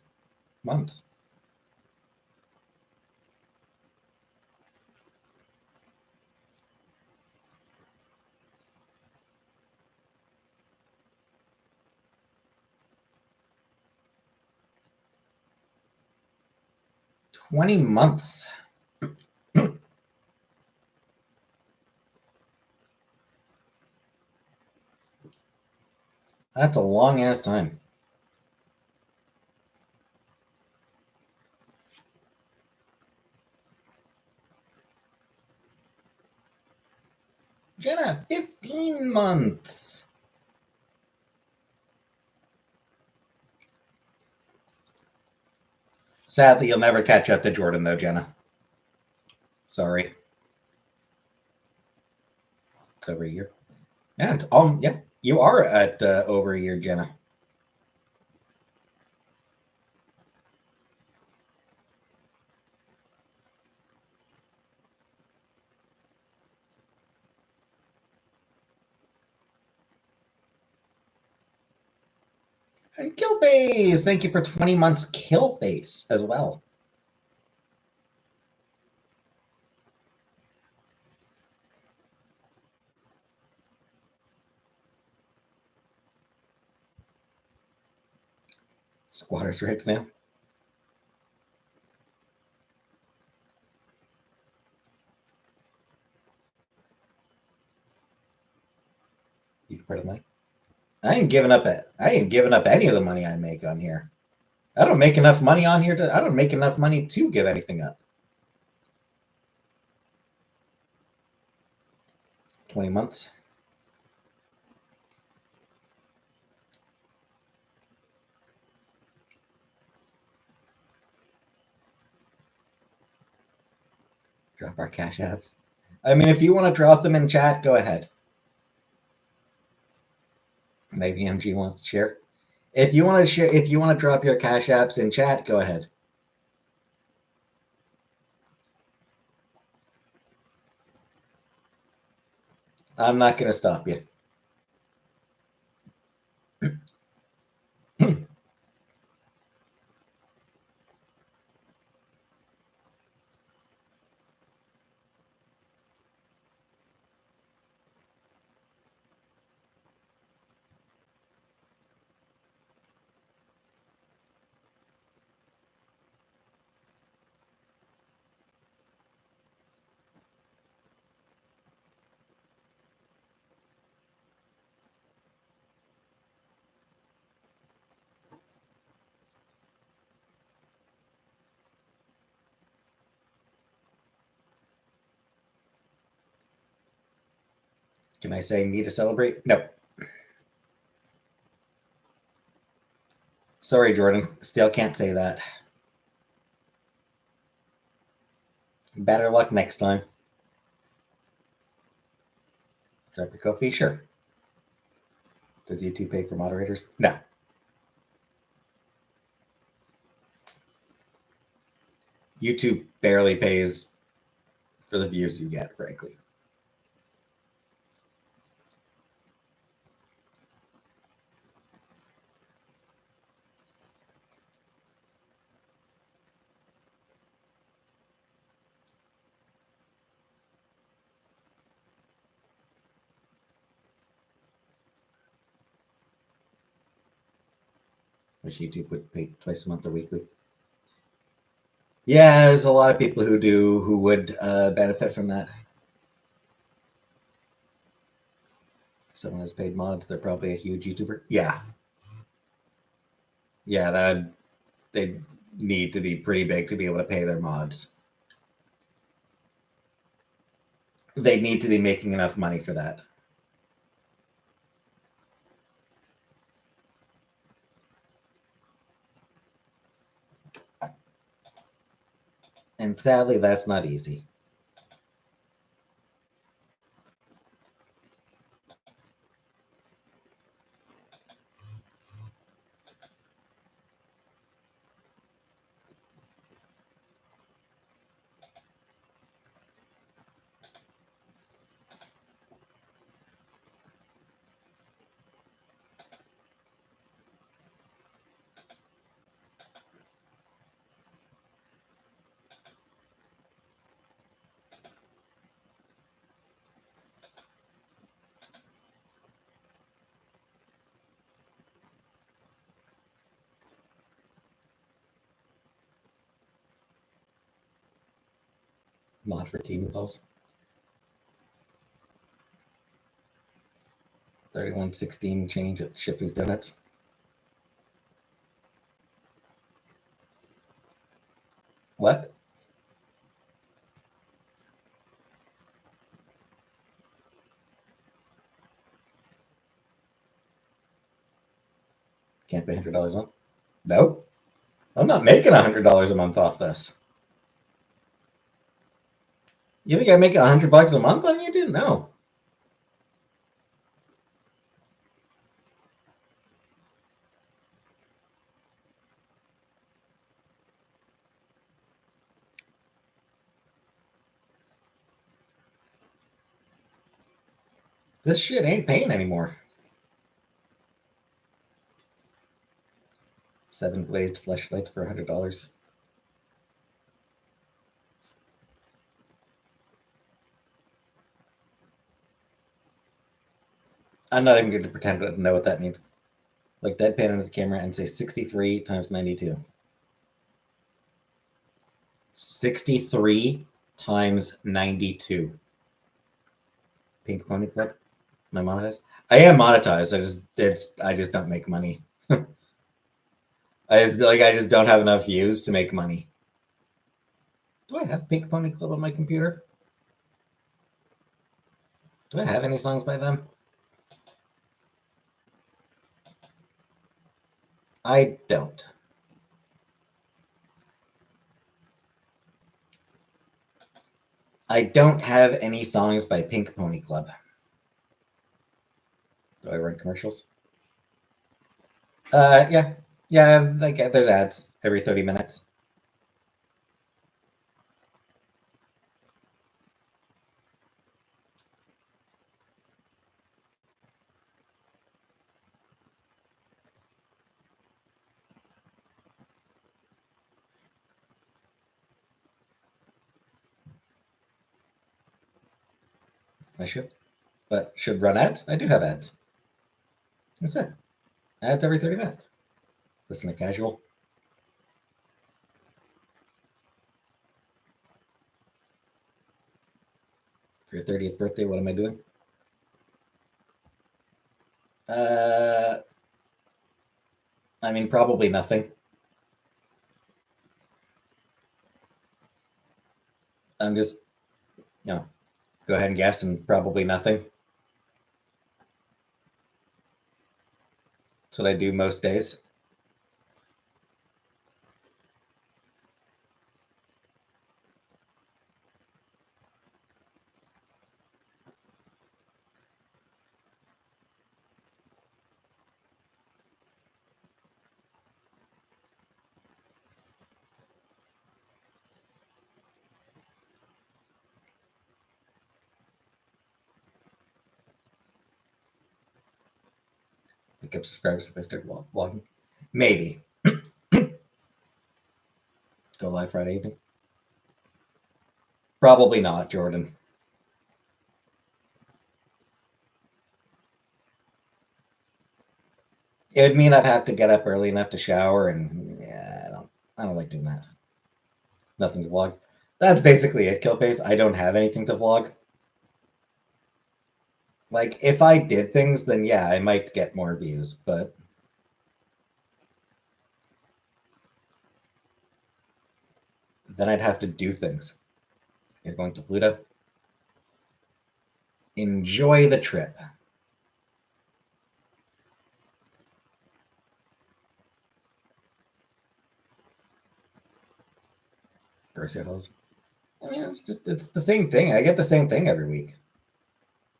$20. That's a long ass time. Jenna, 15 months. Sadly, you'll never catch up to Jordan, though, Jenna. Sorry. It's over a year. Yeah, yeah, you are at over a year, Jenna. And Killface, thank you for 20 months, Killface, as well. Squatters' rights now. You part of the money. I ain't giving up any of the money I make on here. I don't make enough money on here I don't make enough money to give anything up. 20 months. Drop our cash apps. I mean, if you want to drop them in chat, go ahead. Maybe MG wants to share. If you want to share, if you want to drop your Cash Apps in chat, go ahead. I'm not going to stop you. Can I say me to celebrate? No. Sorry, Jordan. Still can't say that. Better luck next time. Drop your coffee? Sure. Does YouTube pay for moderators? No. YouTube barely pays for the views you get, frankly. Wish YouTube would pay twice a month or weekly. Yeah, there's a lot of people who would benefit from that. Someone has paid mods, they're probably a huge YouTuber. Yeah. Yeah, that they need to be pretty big to be able to pay their mods. They need to be making enough money for that. And sadly, that's not easy. Mod for team calls. 3116 change at Shipley's Donuts. What? Can't pay $100 a month? No. I'm not making $100 a month off this. You think I'm making $100 a month on YouTube? No. This shit ain't paying anymore. 7 glazed fleshlights for $100. I'm not even going to pretend to know what that means. Like deadpan into the camera and say 63 times 92. 63 times 92. Pink Pony Club. Am I monetized? I am monetized. I just don't make money. I just don't have enough views to make money. Do I have Pink Pony Club on my computer? Do I have any songs by them? I don't. I don't have any songs by Pink Pony Club. Do I run commercials? Yeah. Yeah, like there's ads every 30 minutes. I should. But should run ads? I do have ads. That's it. Ads every 30 minutes. Listen to casual. For your 30th birthday, what am I doing? Uh, I mean, probably nothing. I'm just, go ahead and guess, and probably nothing. That's what I do most days. Pick up subscribers if I start vlogging. Maybe. Go live Friday evening. Probably not, Jordan. It would mean I'd have to get up early enough to shower, and yeah, I don't like doing that. Nothing to vlog. That's basically it, Killface. I don't have anything to vlog. Like, if I did things, then yeah, I might get more views, but then I'd have to do things. You're going to Pluto? Enjoy the trip. Garcia Hills. I mean, it's the same thing. I get the same thing every week.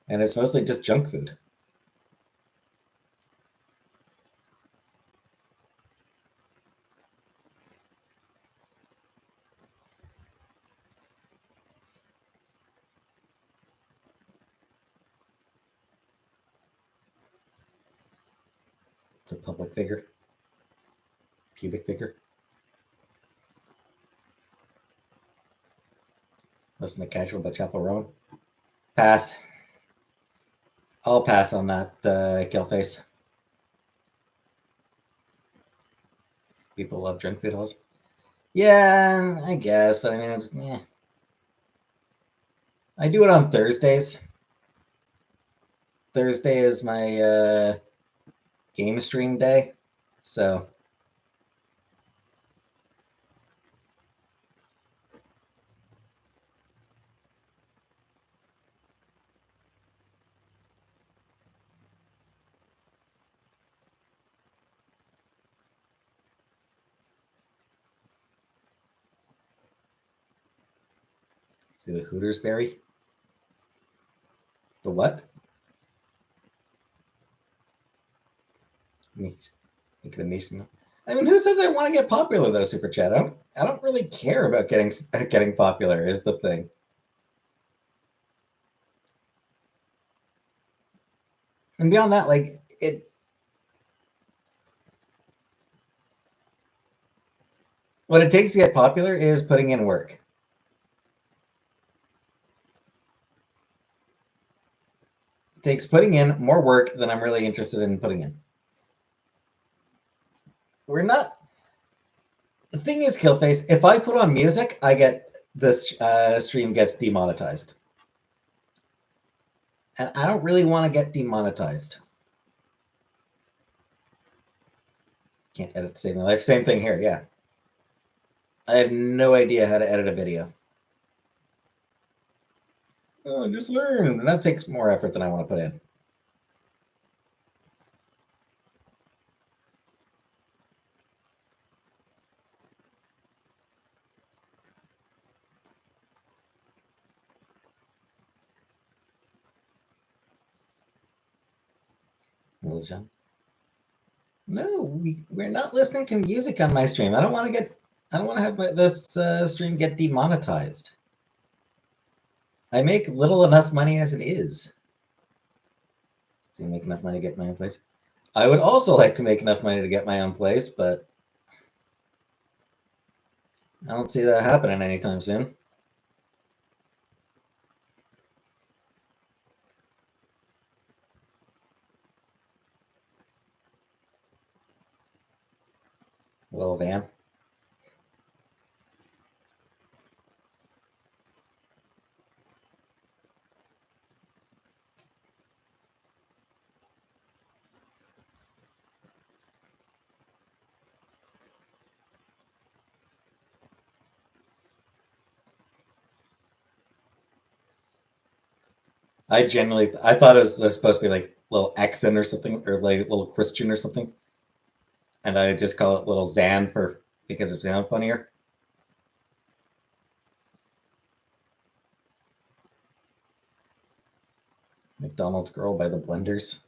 And it's mostly just junk food. It's a public figure. Pubic figure. Listen to Casual by Chapel Roan. Pass. I'll pass on that, Killface. People love junk food halls. Yeah, I guess, but I mean, I do it on Thursdays. Thursday is my game stream day, so see the Hooters berry. The what? Niche. Think of a niche. I mean, who says I want to get popular though? Super chat. I don't really care about getting popular. Is the thing. And beyond that, like it. What it takes to get popular is putting in work. It takes putting in more work than I'm really interested in putting in. We're not. The thing is, Killface, if I put on music, I get this stream gets demonetized. And I don't really want to get demonetized. Can't edit to save my life. Same thing here, yeah. I have no idea how to edit a video. Oh, just learn. And that takes more effort than I want to put in. Little John. No, we're not listening to music on my stream. I don't want to have this stream get demonetized. I make little enough money as it is. So you make enough money to get my own place. I would also like to make enough money to get my own place, but I don't see that happening anytime soon. Little van. I thought it was supposed to be like little accent or something, or like little Christian or something, and I just call it little Zan because it sounded funnier. McDonald's girl by the blenders.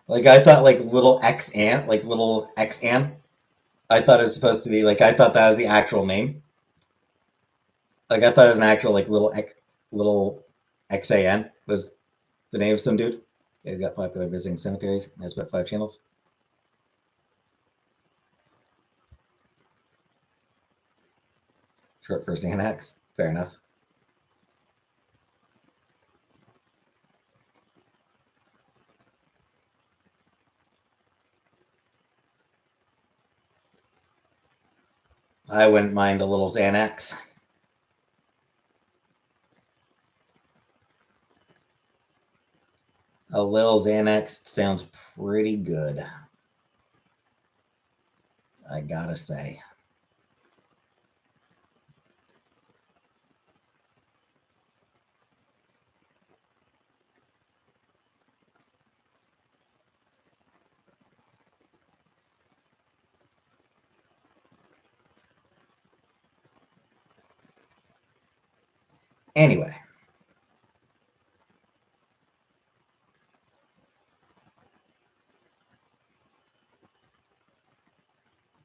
Like I thought, like little X ant, like little X ant. I thought it was supposed to be like I thought that was the actual name. Like I thought it was an actual like little XAN was the name of some dude. It got popular visiting cemeteries. Has about 5 channels. Short for Xanax. Fair enough. I wouldn't mind a little Xanax. A little Xanax sounds pretty good. I gotta say. Anyway.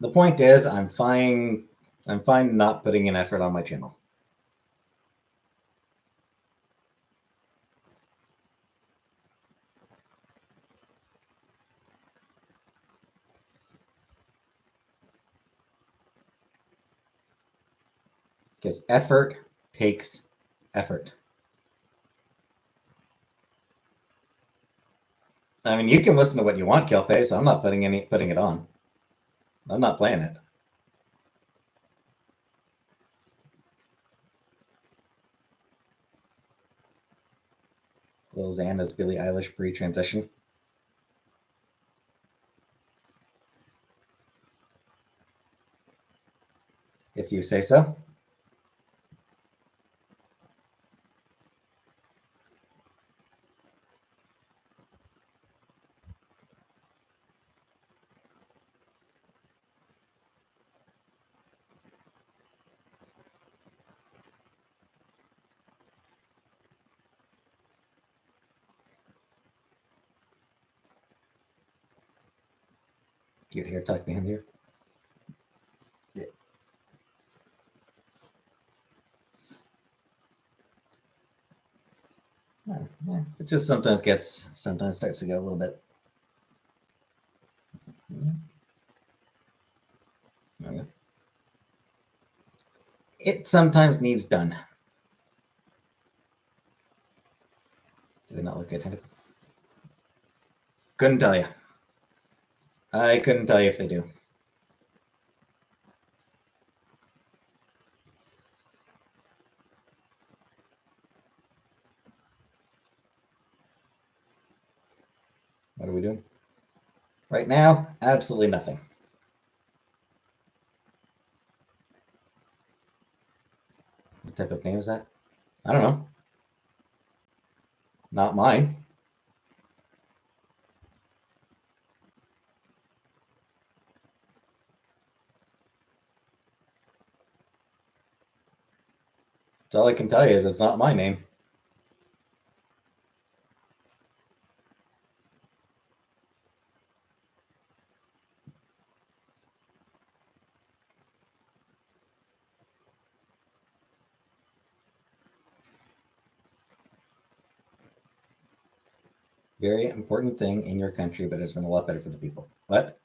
The point is, I'm fine not putting in effort on my channel. Because effort takes effort. I mean, you can listen to what you want, Kelpe, so I'm not putting it on. I'm not playing it. Lil Xana's Billie Eilish pre-transition. If you say so. Cute hair tucked behind the ear. Yeah. Yeah, it just sometimes starts to get a little bit. Yeah. It sometimes needs done. Do they not look good? Couldn't tell you. I couldn't tell you if they do. What are we doing? Right now, absolutely nothing. What type of name is that? I don't know. Not mine. That's all I can tell you is it's not my name. Very important thing in your country, but it's been a lot better for the people. What?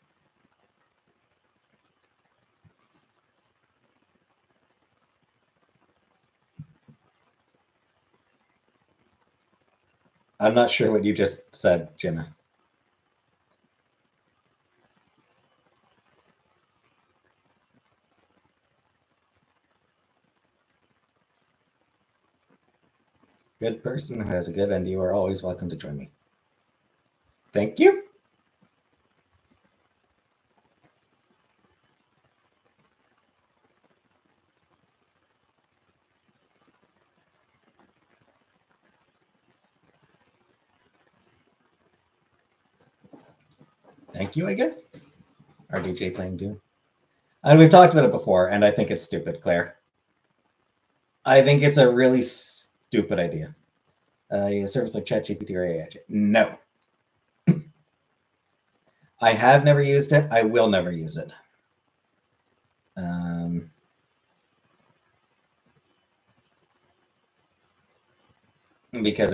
I'm not sure what you just said, Jenna. Good person who has a good, and you are always welcome to join me. Thank you. Thank you, I guess. RDJ playing Doom. And we've talked about it before, and I think it's stupid, Claire. I think it's a really stupid idea. A service like ChatGPT or AI. No. I have never used it. I will never use it. Because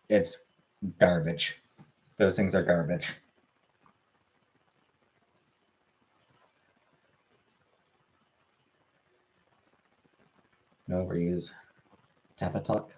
it's garbage. Those things are garbage. No overuse. Tapatalk.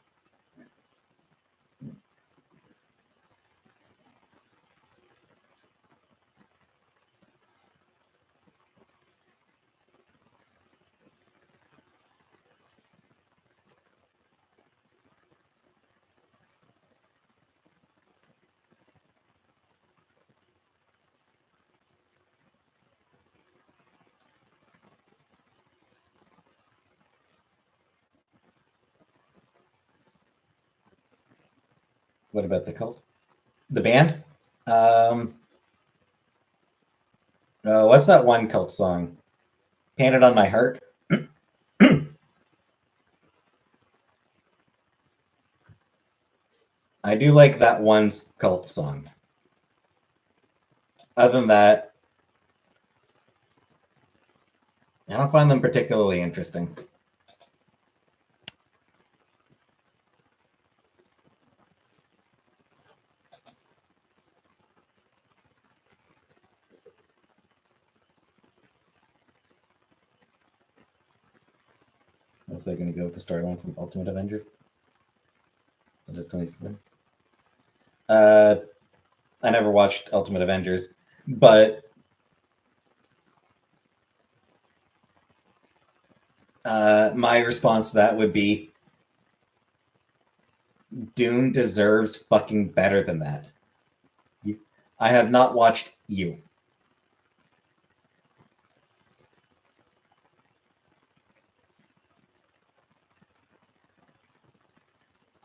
What about the cult? The band? What's that one cult song? Painted on My Heart? I do like that one cult song. Other than that, I don't find them particularly interesting. If they're going to go with the storyline from Ultimate Avengers. That is Tony Stark. I never watched Ultimate Avengers, but my response to that would be Dune deserves fucking better than that. I have not watched you.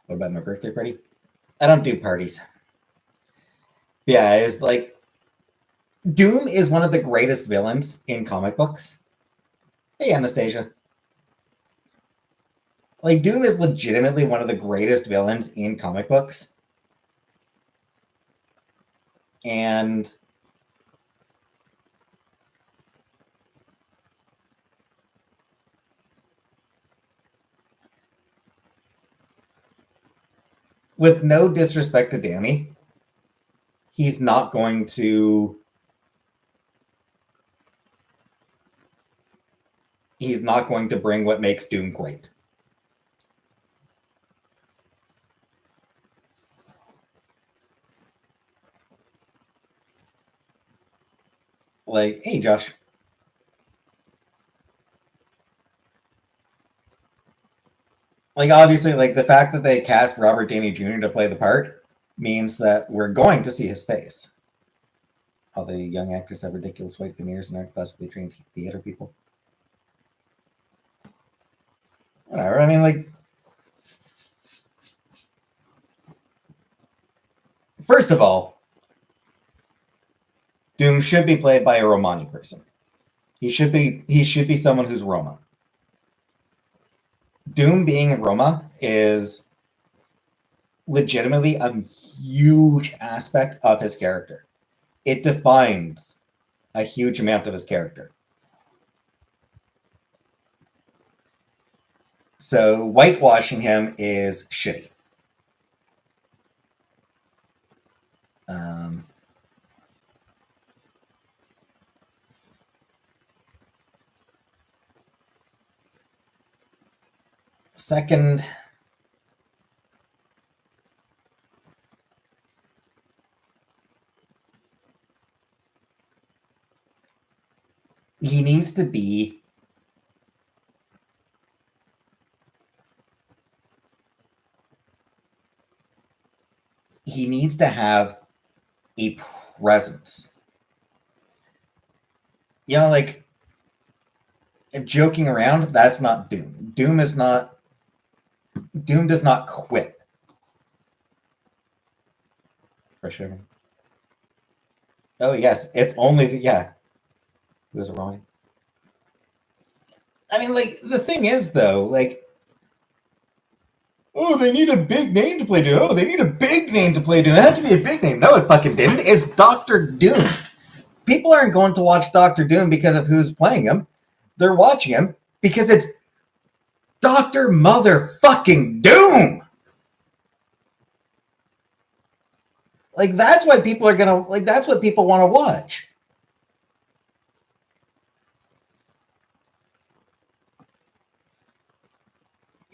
What about my birthday party? I don't do parties. Yeah, it's like Doom is one of the greatest villains in comic books. Hey, Anastasia. Like, Doom is legitimately one of the greatest villains in comic books. And with no disrespect to Danny, he's not going to bring what makes Doom great. Like, hey, Josh. Like, obviously, like the fact that they cast Robert Downey Jr. to play the part means that we're going to see his face. All the young actors have ridiculous white veneers and aren't classically trained theater people. Whatever. I mean, like, first of all, Doom should be played by a Romani person. He should be someone who's Roma. Doom being Roma is legitimately a huge aspect of his character. It defines a huge amount of his character. So whitewashing him is shitty. Second, he needs to be he needs to have a presence. You know, like joking around, that's not Doom. Doom does not quit. For sure. Oh yes, if only yeah. Was it wrong? I mean, like the thing is though, like, oh, they need a big name to play Doom. Oh, they need a big name to play Doom. It had to be a big name. No, it fucking didn't. It's Doctor Doom. People aren't going to watch Doctor Doom because of who's playing him. They're watching him because it's Doctor Motherfucking Doom. Like that's why people are gonna like. That's what people want to watch.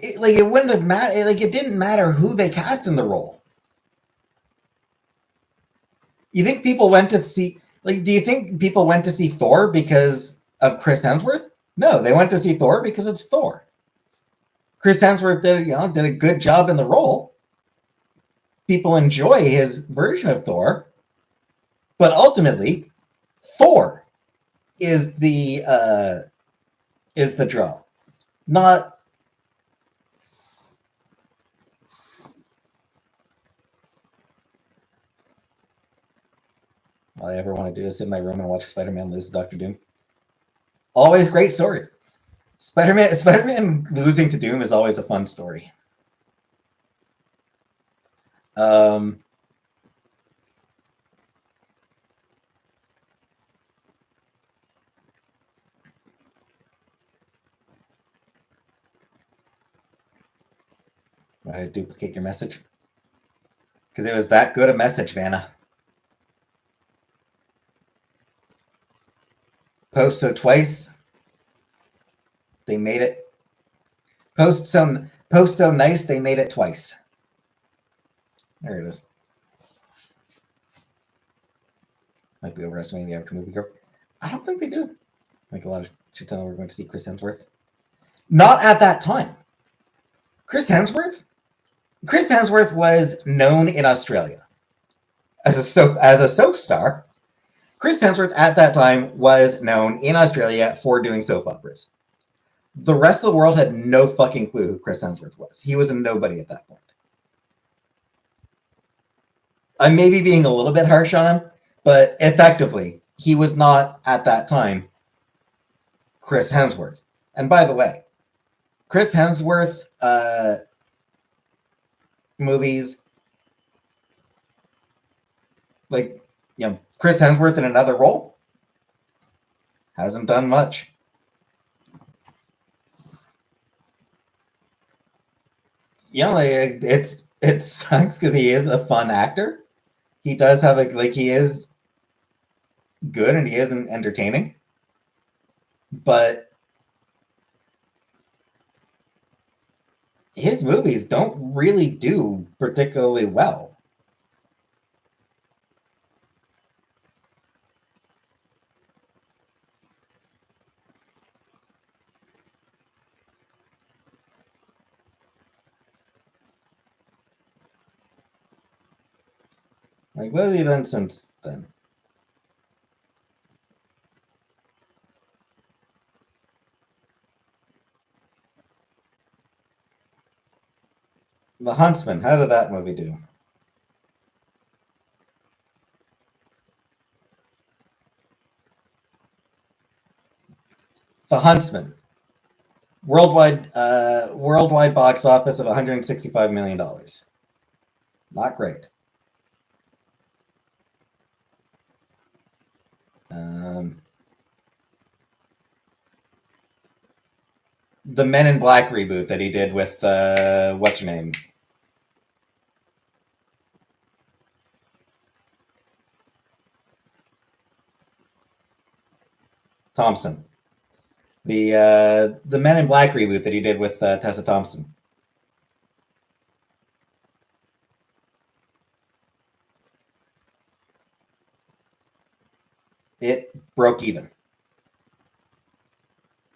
It wouldn't have mattered. Like it didn't matter who they cast in the role. You think people went to see? Like, do you think people went to see Thor because of Chris Hemsworth? No, they went to see Thor because it's Thor. Chris Hemsworth did a good job in the role. People enjoy his version of Thor, but ultimately, Thor is the draw, not. All I ever want to do is sit in my room and watch Spider-Man lose to Doctor Doom. Always great story. Spider-Man losing to Doom is always a fun story. I duplicate your message because it was that good a message, Vanna. Post so twice. They made it. Post so nice. They made it twice. There it is. Might be overestimating the average movie girl. I don't think they do. Like a lot of shit ton we're going to see Chris Hemsworth. Not at that time. Chris Hemsworth was known in Australia as a soap star. Chris Hemsworth at that time was known in Australia for doing soap operas. The rest of the world had no fucking clue who Chris Hemsworth was. He was a nobody at that point. I'm maybe being a little bit harsh on him, but effectively, he was not at that time Chris Hemsworth. And by the way, Chris Hemsworth movies, like, Chris Hemsworth in another role hasn't done much. It sucks because he is a fun actor. He does have he is good and he isn't entertaining, but his movies don't really do particularly well. Like, what have you done since then? The Huntsman, how did that movie do? The Huntsman. Worldwide box office of $165 million. Not great. The Men in Black reboot that he did with what's her name? Thompson. The Men in Black reboot that he did with Tessa Thompson. It broke even.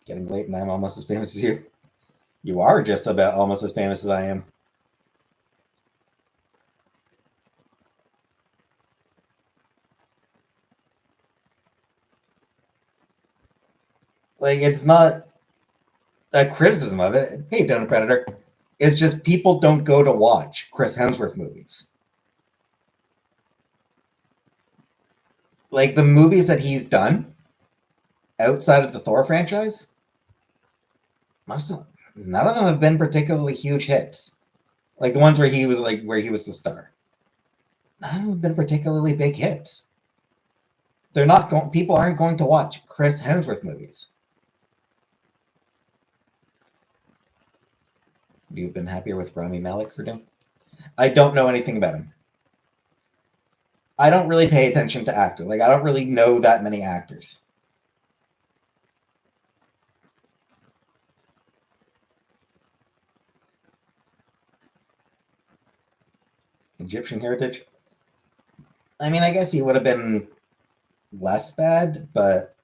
Getting late, and I'm almost as famous as you. You are just about almost as famous as I am. Like, it's not a criticism of it. Hey, Donut Predator. It's just people don't go to watch Chris Hemsworth movies. Like, the movies that he's done outside of the Thor franchise, most of none of them have been particularly huge hits. Like the ones where he was the star. None of them have been particularly big hits. They're not going. People aren't going to watch Chris Hemsworth movies. You've been happier with Rami Malek for doing? I don't know anything about him. I don't really pay attention to actors. Like, I don't really know that many actors. Egyptian heritage? I mean, I guess he would have been less bad, but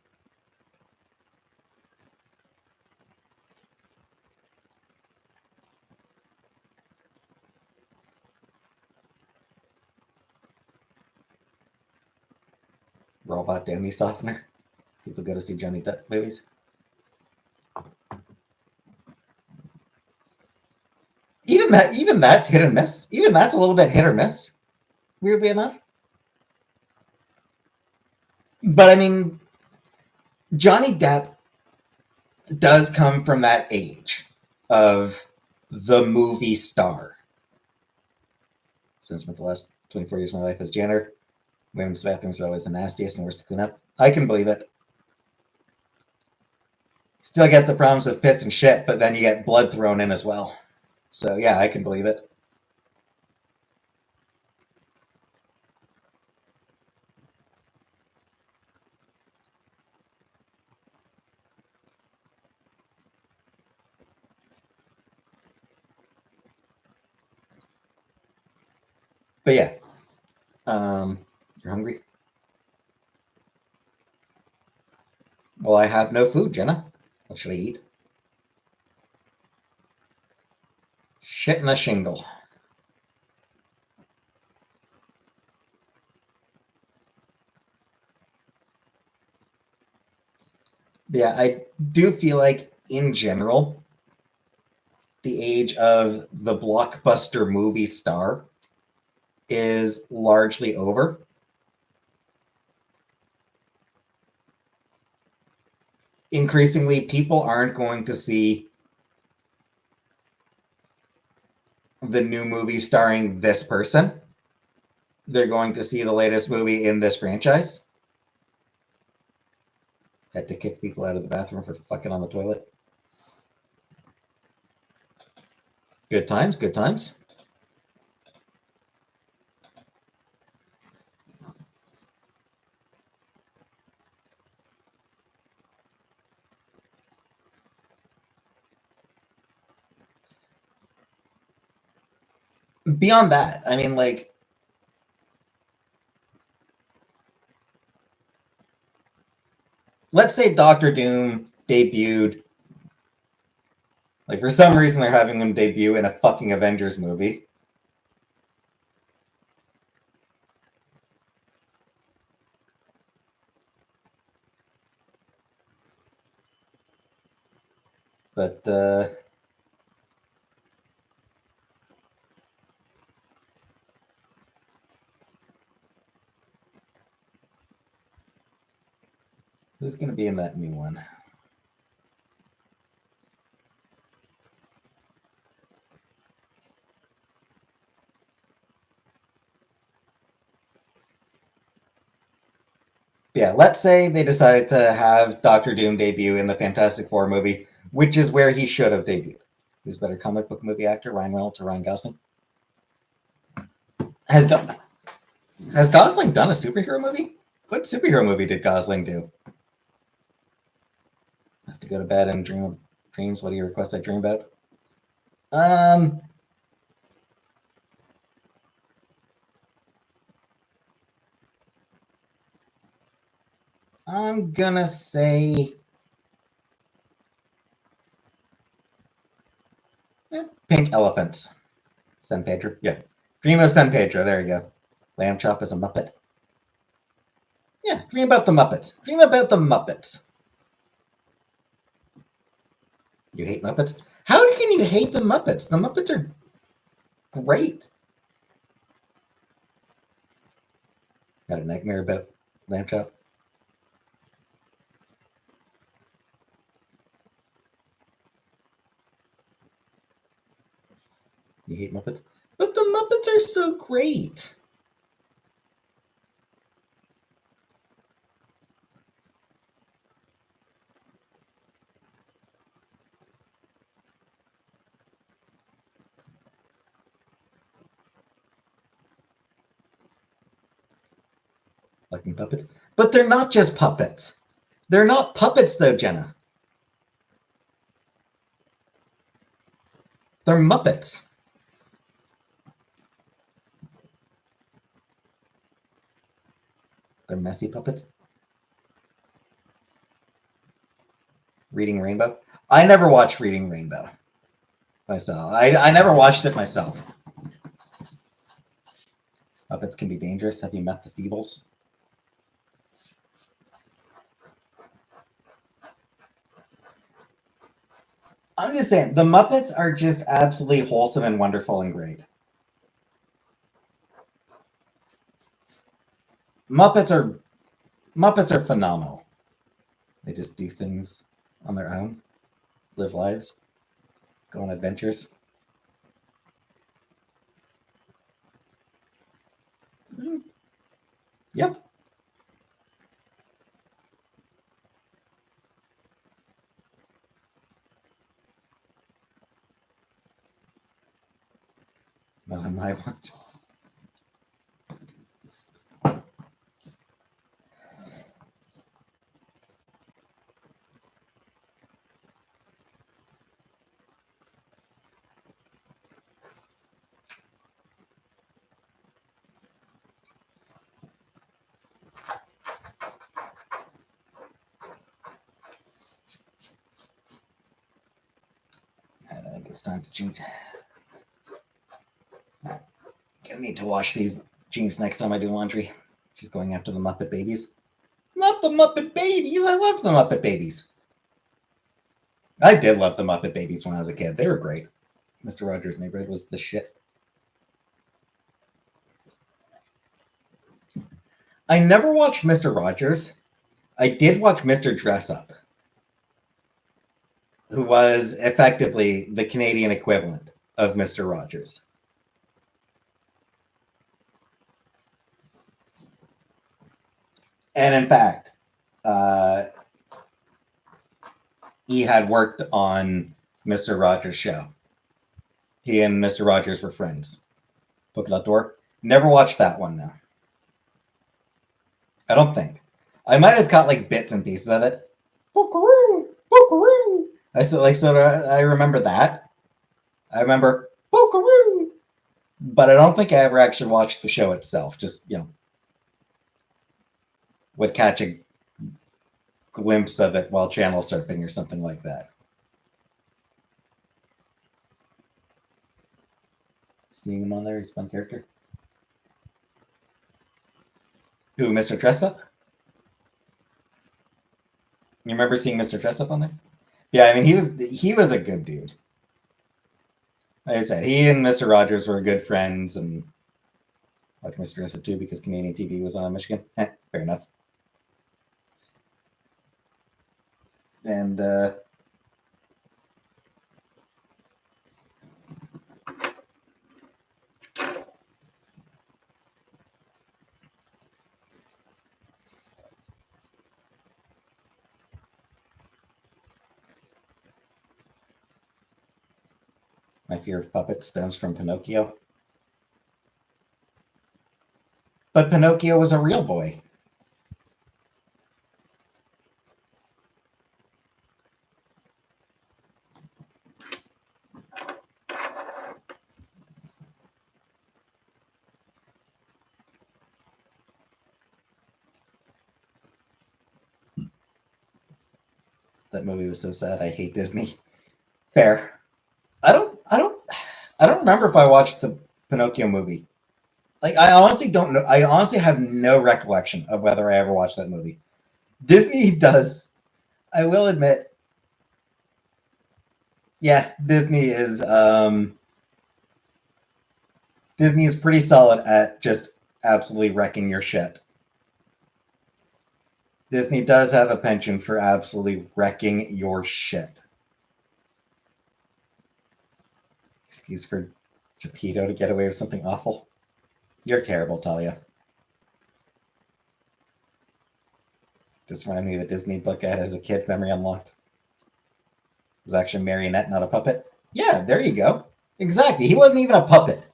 Robot Danny Softener. People go to see Johnny Depp movies. Even that's hit and miss. Even that's a little bit hit or miss. Weirdly enough. But I mean, Johnny Depp does come from that age of the movie star. Since the last 24 years of my life as janitor, women's bathrooms are always the nastiest and worst to clean up. I can believe it. Still get the problems of piss and shit, but then you get blood thrown in as well. So yeah, I can believe it. But yeah, you're hungry? Well, I have no food, Jenna. What should I eat? Shit in a shingle. Yeah, I do feel like, in general, the age of the blockbuster movie star is largely over. Increasingly, people aren't going to see the new movie starring this person. They're going to see the latest movie in this franchise. Had to kick people out of the bathroom for fucking on the toilet. Good times, good times. Beyond that, I mean, like, let's say Doctor Doom debuted. Like, for some reason, they're having him debut in a fucking Avengers movie. But who's going to be in that new one? Yeah, let's say they decided to have Doctor Doom debut in the Fantastic Four movie, which is where he should have debuted. Who's better, comic book movie actor, Ryan Reynolds or Ryan Gosling? Has has Gosling done a superhero movie? What superhero movie did Gosling do? I have to go to bed and dream of dreams. What do you request I dream about? Um, I'm gonna say pink elephants. San Pedro. Yeah. Dream of San Pedro. There you go. Lamb chop is a Muppet. Yeah, dream about the Muppets. Dream about the Muppets. You hate Muppets? How can you hate the Muppets? The Muppets are great. Got a nightmare about lamb chop? You hate Muppets? But the Muppets are so great. Liking puppets. But they're not just puppets. They're not puppets, though, Jenna. They're Muppets. They're messy puppets. Reading Rainbow. I never watched Reading Rainbow myself. I never watched it myself. Muppets can be dangerous. Have you met the Feebles? I'm just saying, the Muppets are just absolutely wholesome and wonderful and great. Muppets are phenomenal. They just do things on their own, live lives, go on adventures. Yep. Not on my watch. I think it's time to change. Gonna need to wash these jeans next time I do laundry. She's going after the Muppet Babies. Not the Muppet Babies. I love the Muppet Babies. I did love the Muppet Babies when I was a kid. They were great. Mr. Rogers' Neighborhood was the shit. I never watched Mr. Rogers. I did watch Mr. Dress Up, who was effectively the Canadian equivalent of Mr. Rogers. And in fact, he had worked on Mr. Rogers' show. He and Mr. Rogers were friends. Polka Dot Door. Never watched that one now. I don't think. I might have caught like bits and pieces of it. Pokaroo, pokaroo. I still like so I remember that. I remember pokaroo, but I don't think I ever actually watched the show itself. Just would catch a glimpse of it while channel surfing or something like that. Seeing him on there, he's a fun character. Who, Mr. Dress Up? You remember seeing Mr. Dress Up on there? Yeah, I mean he was a good dude. Like I said, he and Mr. Rogers were good friends, and watched Mr. Dress Up too because Canadian TV was on in Michigan. Fair enough. And my fear of puppets stems from Pinocchio. But Pinocchio was a real boy. That movie was so sad. I hate Disney. Fair. I don't remember if I watched the Pinocchio movie. Like, I honestly don't know. I honestly have no recollection of whether I ever watched that movie. Disney does. I will admit. Yeah, Disney is pretty solid at just absolutely wrecking your shit. Disney does have a penchant for absolutely wrecking your shit. Excuse for Geppetto to get away with something awful. You're terrible, Talia. Just remind me of a Disney book I had as a kid, Memory Unlocked. It was actually a marionette, not a puppet. Yeah, there you go. Exactly. He wasn't even a puppet.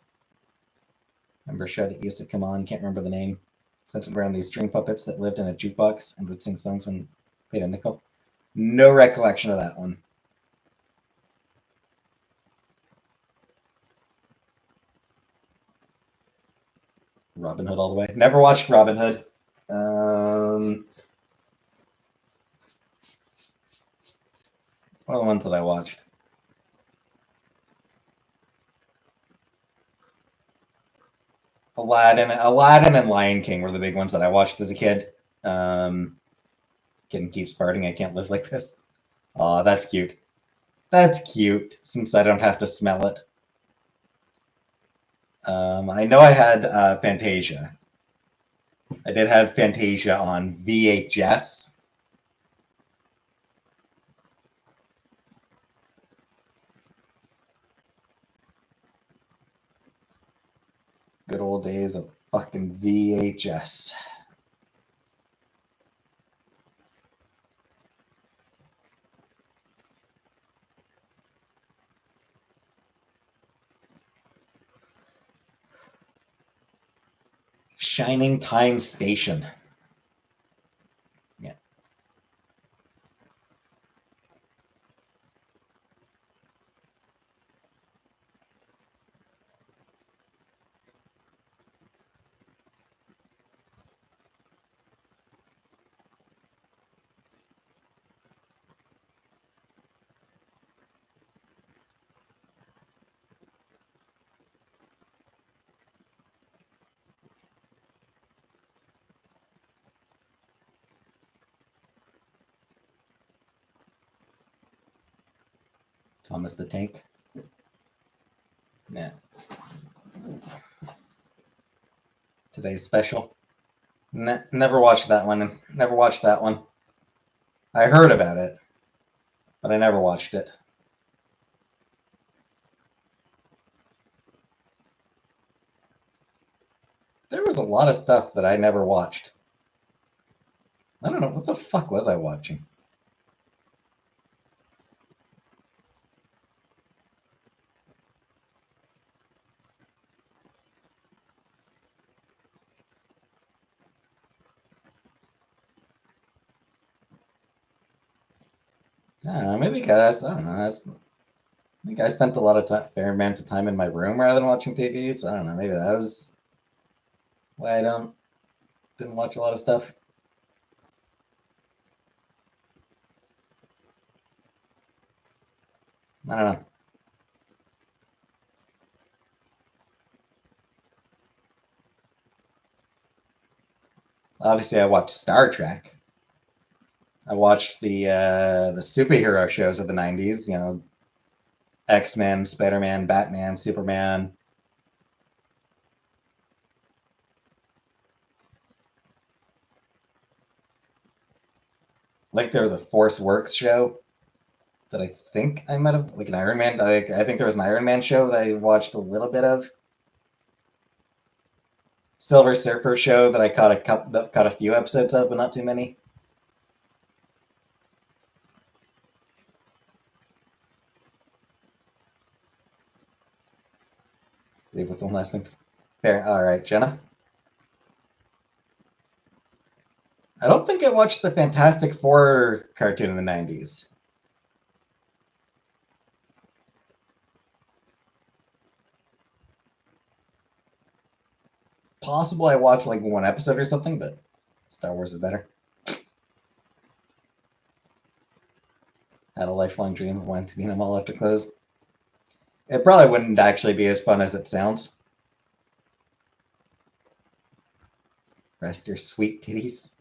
Remember a show that used to come on, can't remember the name, centered around these string puppets that lived in a jukebox and would sing songs when paid a nickel. No recollection of that one. Robin Hood all the way. Never watched Robin Hood. What are the ones that I watched? Aladdin, and Lion King were the big ones that I watched as a kid. Kitten keeps farting. I can't live like this. Oh, that's cute. That's cute. Since I don't have to smell it. I know I had Fantasia. I did have Fantasia on VHS. Good old days of fucking VHS. Shining Time Station. Yeah. Thomas the Tank. Yeah. Today's special. Never watched that one. Never watched that one. I heard about it, but I never watched it. There was a lot of stuff that I never watched. I don't know. What the fuck was I watching? I don't know. Maybe because, I don't know. I think I spent a lot of time, fair amount of time in my room rather than watching TV. So I don't know. Maybe that was why I didn't watch a lot of stuff. I don't know. Obviously, I watched Star Trek. I watched the superhero shows of the '90s. You know, X-Men, Spider-Man, Batman, Superman. Like there was a Force Works show that I think I might have, like an Iron Man. I think there was an Iron Man show that I watched a little bit of. Silver Surfer show that I caught a few episodes of, but not too many. Leave with one last thing. Fair. All right, Jenna. I don't think I watched the Fantastic Four cartoon in the '90s. Possible I watched like one episode or something, but Star Wars is better. Had a lifelong dream of wanting to be in a mall after close. It probably wouldn't actually be as fun as it sounds. Rest your sweet titties.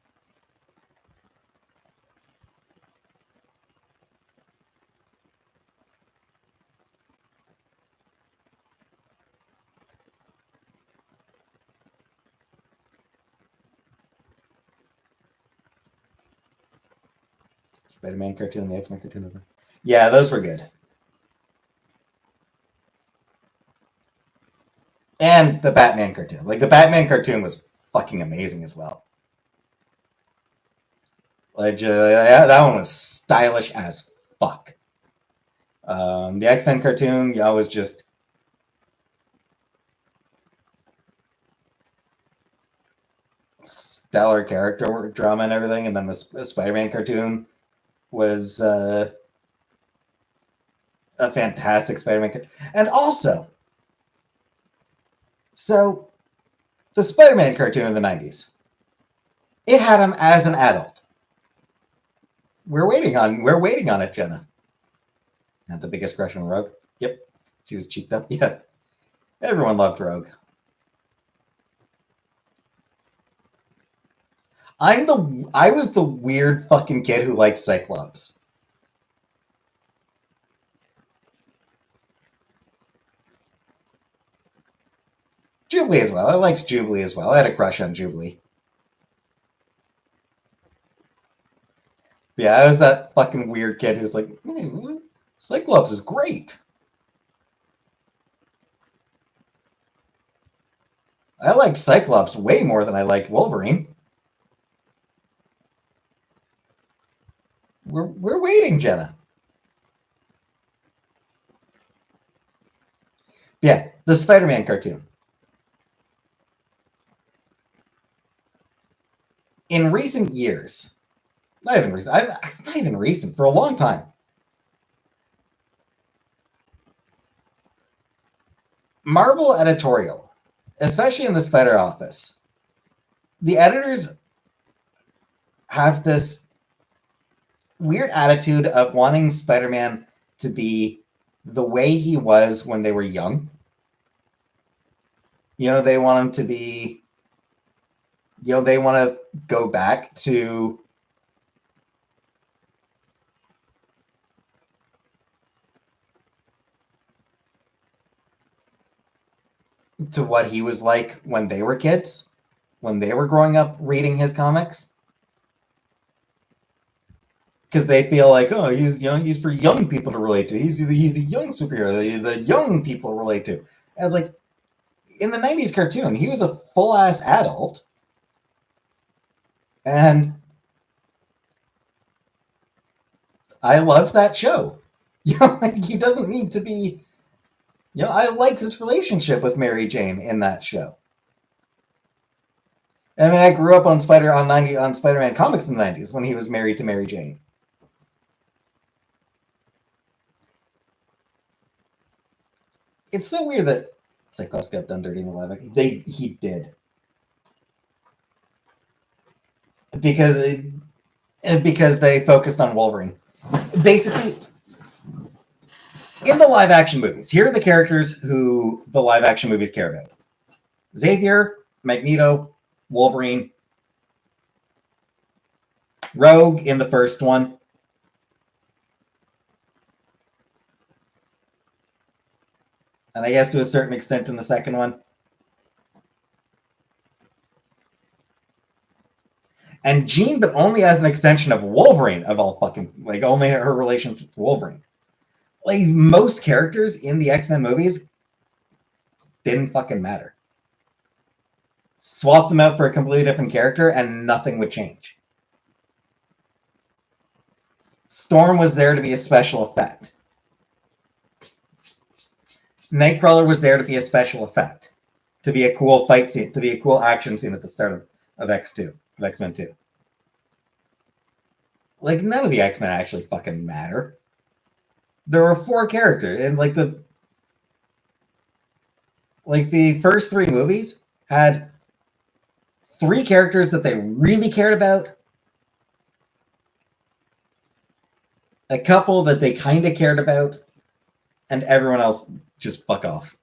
Spider-Man cartoon, the X-Men cartoon. Yeah, those were good. And the Batman cartoon. Like, the Batman cartoon was fucking amazing as well. Like, that one was stylish as fuck. The X-Men cartoon, yeah, was just stellar character drama and everything. And then the Spider-Man cartoon was a fantastic Spider-Man cartoon. And also, so the Spider-Man cartoon in the 90s, it had him as an adult. We're waiting on it, Jenna. Had the biggest crush on Rogue. Yep. She was cheeked up. Yeah. Everyone loved Rogue. I was the weird fucking kid who liked Cyclops. Jubilee as well. I liked Jubilee as well. I had a crush on Jubilee. Yeah, I was that fucking weird kid who's like, hey, Cyclops is great. I liked Cyclops way more than I liked Wolverine. We're waiting, Jenna. Yeah, the Spider-Man cartoon. In recent years, not even recent, for a long time, Marvel editorial, especially in the Spider Office, the editors have this weird attitude of wanting Spider-Man to be the way he was when they were young. You know, they want him to be, you know, they want to go back to what he was like when they were kids, when they were growing up reading his comics. Because they feel like, oh, he's for young people to relate to. He's the young superhero, the young people relate to. And it's like, in the 90s cartoon, he was a full-ass adult. And I loved that show. You know, like, he doesn't need to be... You know, I liked his relationship with Mary Jane in that show. I mean, I grew up on Spider-Man comics in the 90s when he was married to Mary Jane. It's so weird that Cyclops got done dirty in the live action. He did. Because they focused on Wolverine. Basically, in the live action movies, here are the characters who the live action movies care about: Xavier, Magneto, Wolverine, Rogue in the first one, and I guess to a certain extent in the second one. And Jean, but only as an extension of Wolverine, of all fucking, like, only her relationship to Wolverine. Like, most characters in the X-Men movies didn't fucking matter. Swap them out for a completely different character and nothing would change. Storm was there to be a special effect. Nightcrawler was there to be a special effect. To be a cool fight scene, to be a cool action scene at the start of X2, of X-Men 2. Like, none of the X-Men actually fucking matter. There were 4 characters, and like the first 3 movies had 3 characters that they really cared about, a couple that they kind of cared about, and everyone else just fuck off.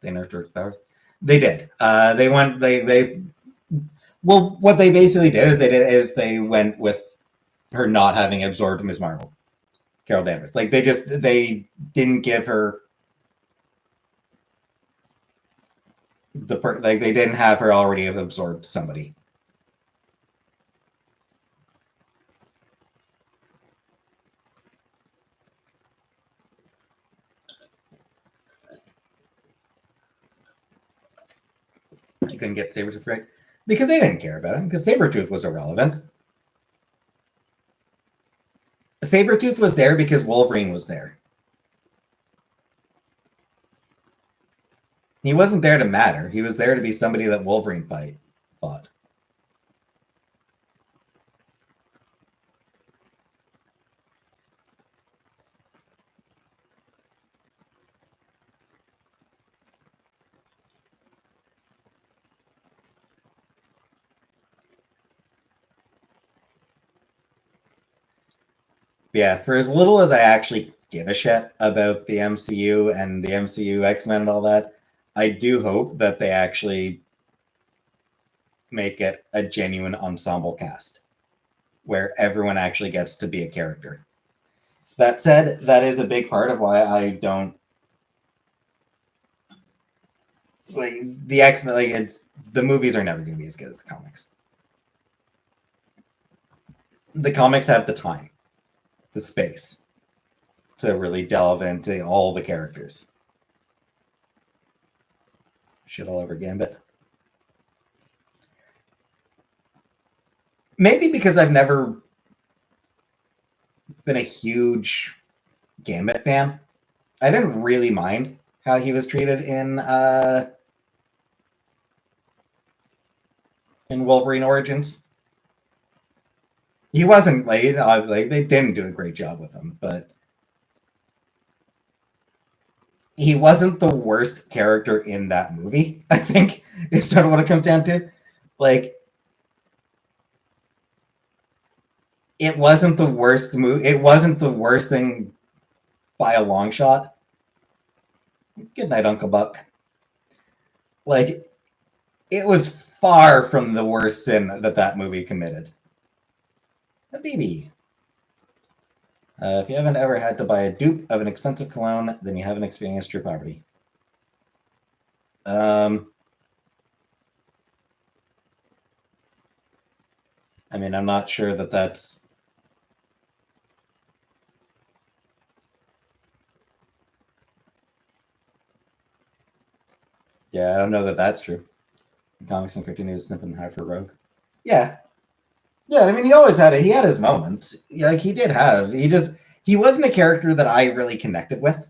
They nerfed her powers. They did. They went. They. Well, what they basically did is they went with her not having absorbed Ms. Marvel, Carol Danvers. Like they didn't give her like they didn't have her already have absorbed somebody. You couldn't get Sabretooth right because they didn't care about him because Sabretooth was irrelevant. Sabretooth was there because Wolverine was there. He wasn't there to matter. He was there to be somebody that Wolverine fought. Yeah, for as little as I actually give a shit about the MCU and the MCU X-Men and all that, I do hope that they actually make it a genuine ensemble cast where everyone actually gets to be a character. That said, that is a big part of why I don't like the X-Men. Like the movies are never going to be as good as the comics. The comics have the time, the space to really delve into all the characters. Shit all over Gambit. Maybe because I've never been a huge Gambit fan. I didn't really mind how he was treated in Wolverine Origins. He wasn't like they didn't do a great job with him, but he wasn't the worst character in that movie. I think is sort of what it comes down to. Like, it wasn't the worst movie. It wasn't the worst thing by a long shot. Good night, Uncle Buck. Like, it was far from the worst sin that movie committed. A BB. If you haven't ever had to buy a dupe of an expensive cologne, then you haven't experienced true poverty. I mean, I'm not sure that that's... Yeah, I don't know that that's true. The comics and cartoon is simping high for Rogue. Yeah. Yeah, I mean, he always had it. He had his moments. Like, he did have. He wasn't a character that I really connected with.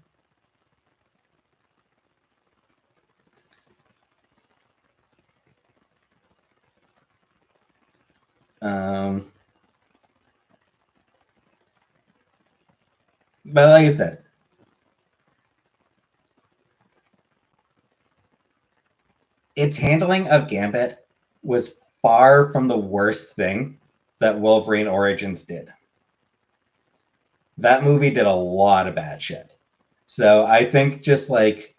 But like I said, its handling of Gambit was far from the worst thing that Wolverine Origins did. That movie did a lot of bad shit. So I think just like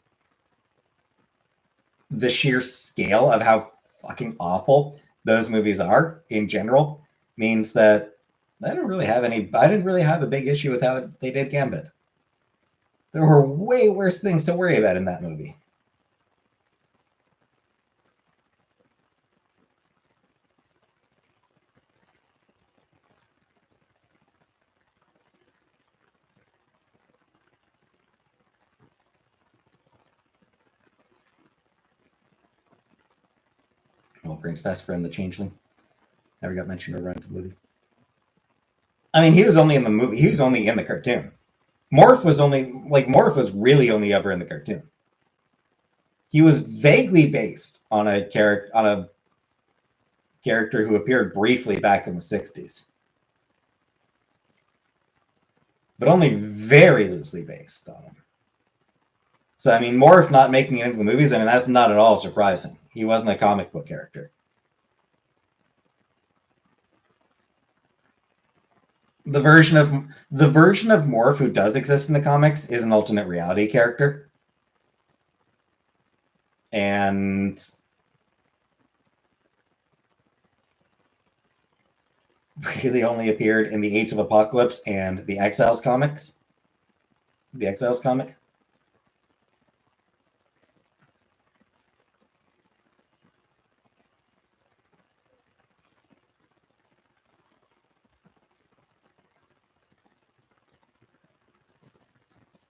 the sheer scale of how fucking awful those movies are in general means that I didn't really have a big issue with how they did Gambit. There were way worse things to worry about in that movie. Wolverine's best friend, the Changeling, never got mentioned or run into the movie. I mean, he was only in the movie. He was only in the cartoon. Morph was really only ever in the cartoon. He was vaguely based on a character who appeared briefly back in the 60s. But only very loosely based on him. So, I mean, Morph not making it into the movies, I mean, that's not at all surprising. He wasn't a comic book character. the version of Morph who does exist in the comics is an alternate reality character, and really only appeared in the Age of Apocalypse and the Exiles comics. The Exiles comic.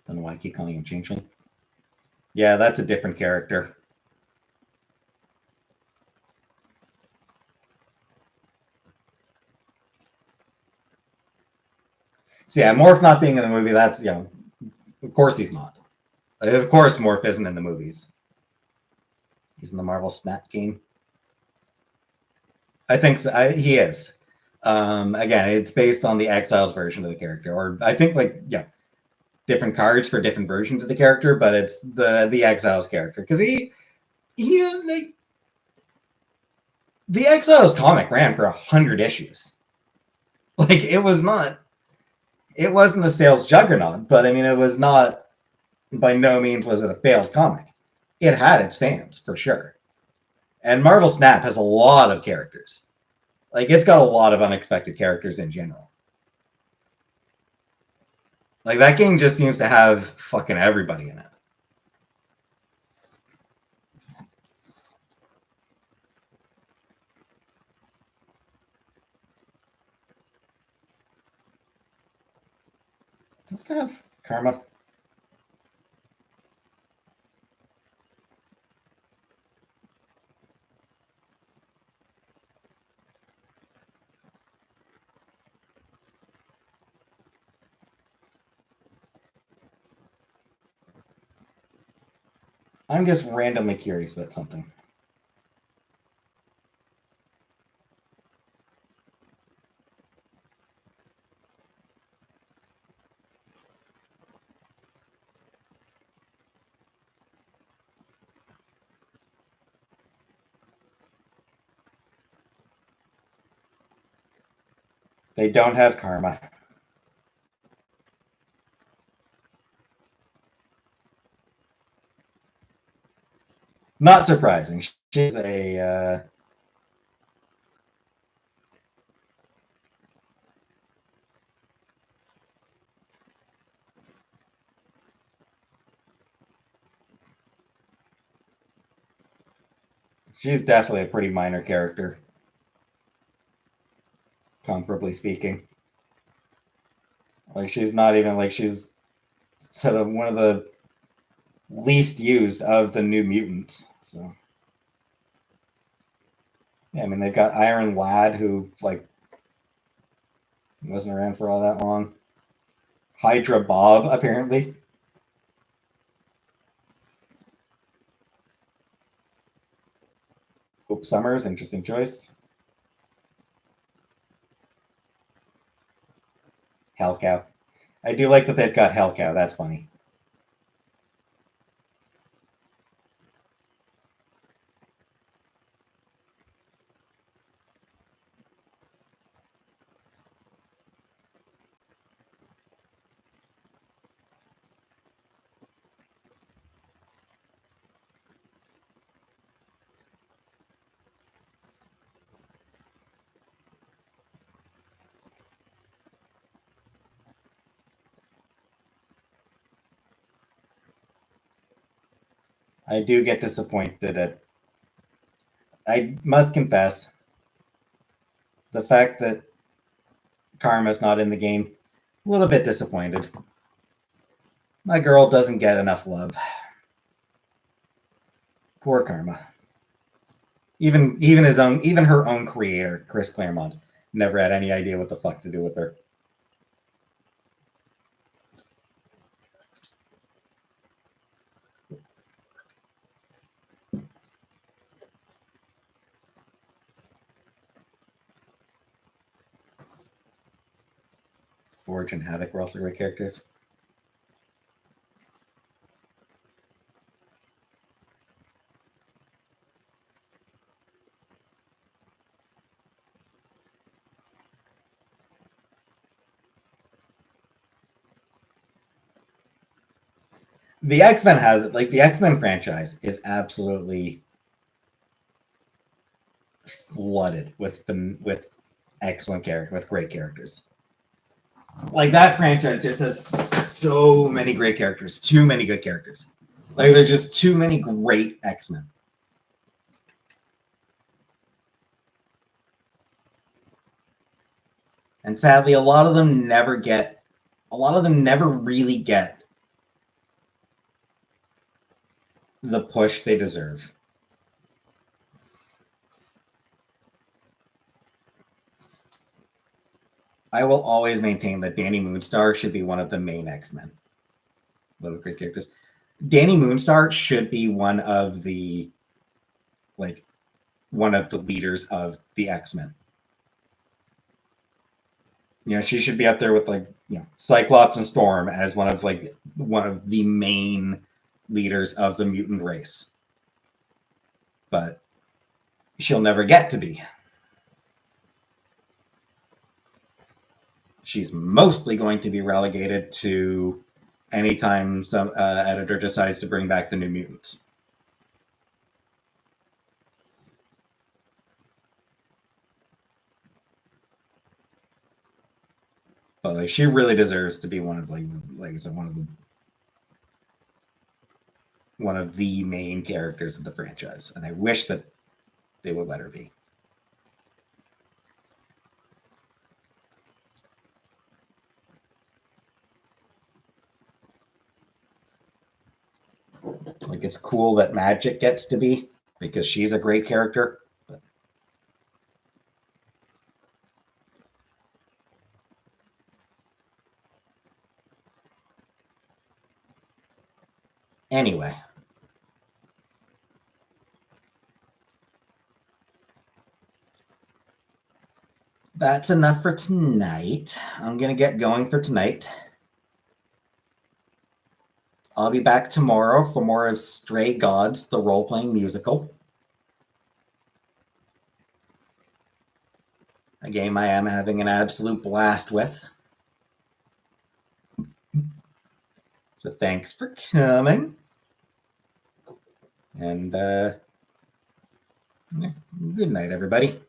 Don't know why I keep calling him Changeling. Yeah, that's a different character. So yeah, Morph not being in the movie, that's, you know, of course he's not. Of course Morph isn't in the movies. He's in the Marvel Snap game. I think so. He is. Again, it's based on the Exiles version of the character, or I think like different cards for different versions of the character, but it's the Exiles character because he is like the Exiles comic ran for 100 issues. Like it wasn't a sales juggernaut, but I mean it was not, by no means was it a failed comic. It had its fans for sure, and Marvel Snap has a lot of characters. Like it's got a lot of unexpected characters in general. Like that game just seems to have fucking everybody in it. Does it have karma? I'm just randomly curious about something. They don't have karma. Not surprising. She's a she's definitely a pretty minor character, comparably speaking. Like she's not even like she's sort of one of the least used of the New Mutants. So yeah, I mean they've got Iron Lad who like wasn't around for all that long. Hydra Bob apparently. Hope Summers, interesting choice. Hellcow. I do like that they've got Hellcow. That's funny. I do get disappointed at. I must confess, the fact that Karma's not in the game, a little bit disappointed. My girl doesn't get enough love. Poor Karma. Even her own creator, Chris Claremont, never had any idea what the fuck to do with her. Forge and Havoc were also great characters. The X-Men has it. Like the X-Men franchise is absolutely flooded with excellent character with great characters. Like that franchise just has so many great characters, too many good characters. Like there's just too many great X-Men. And sadly, a lot of them never really get the push they deserve. I will always maintain that Danny Moonstar should be one of the main X-Men. A lot of great characters. Danny Moonstar should be one of the leaders of the X-Men. You know, she should be up there with Cyclops and Storm as one of the main leaders of the mutant race. But she'll never get to be. She's mostly going to be relegated to anytime some editor decides to bring back the New Mutants. But she really deserves to be one of I said, one of the main characters of the franchise, and I wish that they would let her be. Like it's cool that Magic gets to be because she's a great character. But anyway. That's enough for tonight. I'm going to get going for tonight. I'll be back tomorrow for more of Stray Gods, the role-playing musical. A game I am having an absolute blast with. So thanks for coming. And good night, everybody.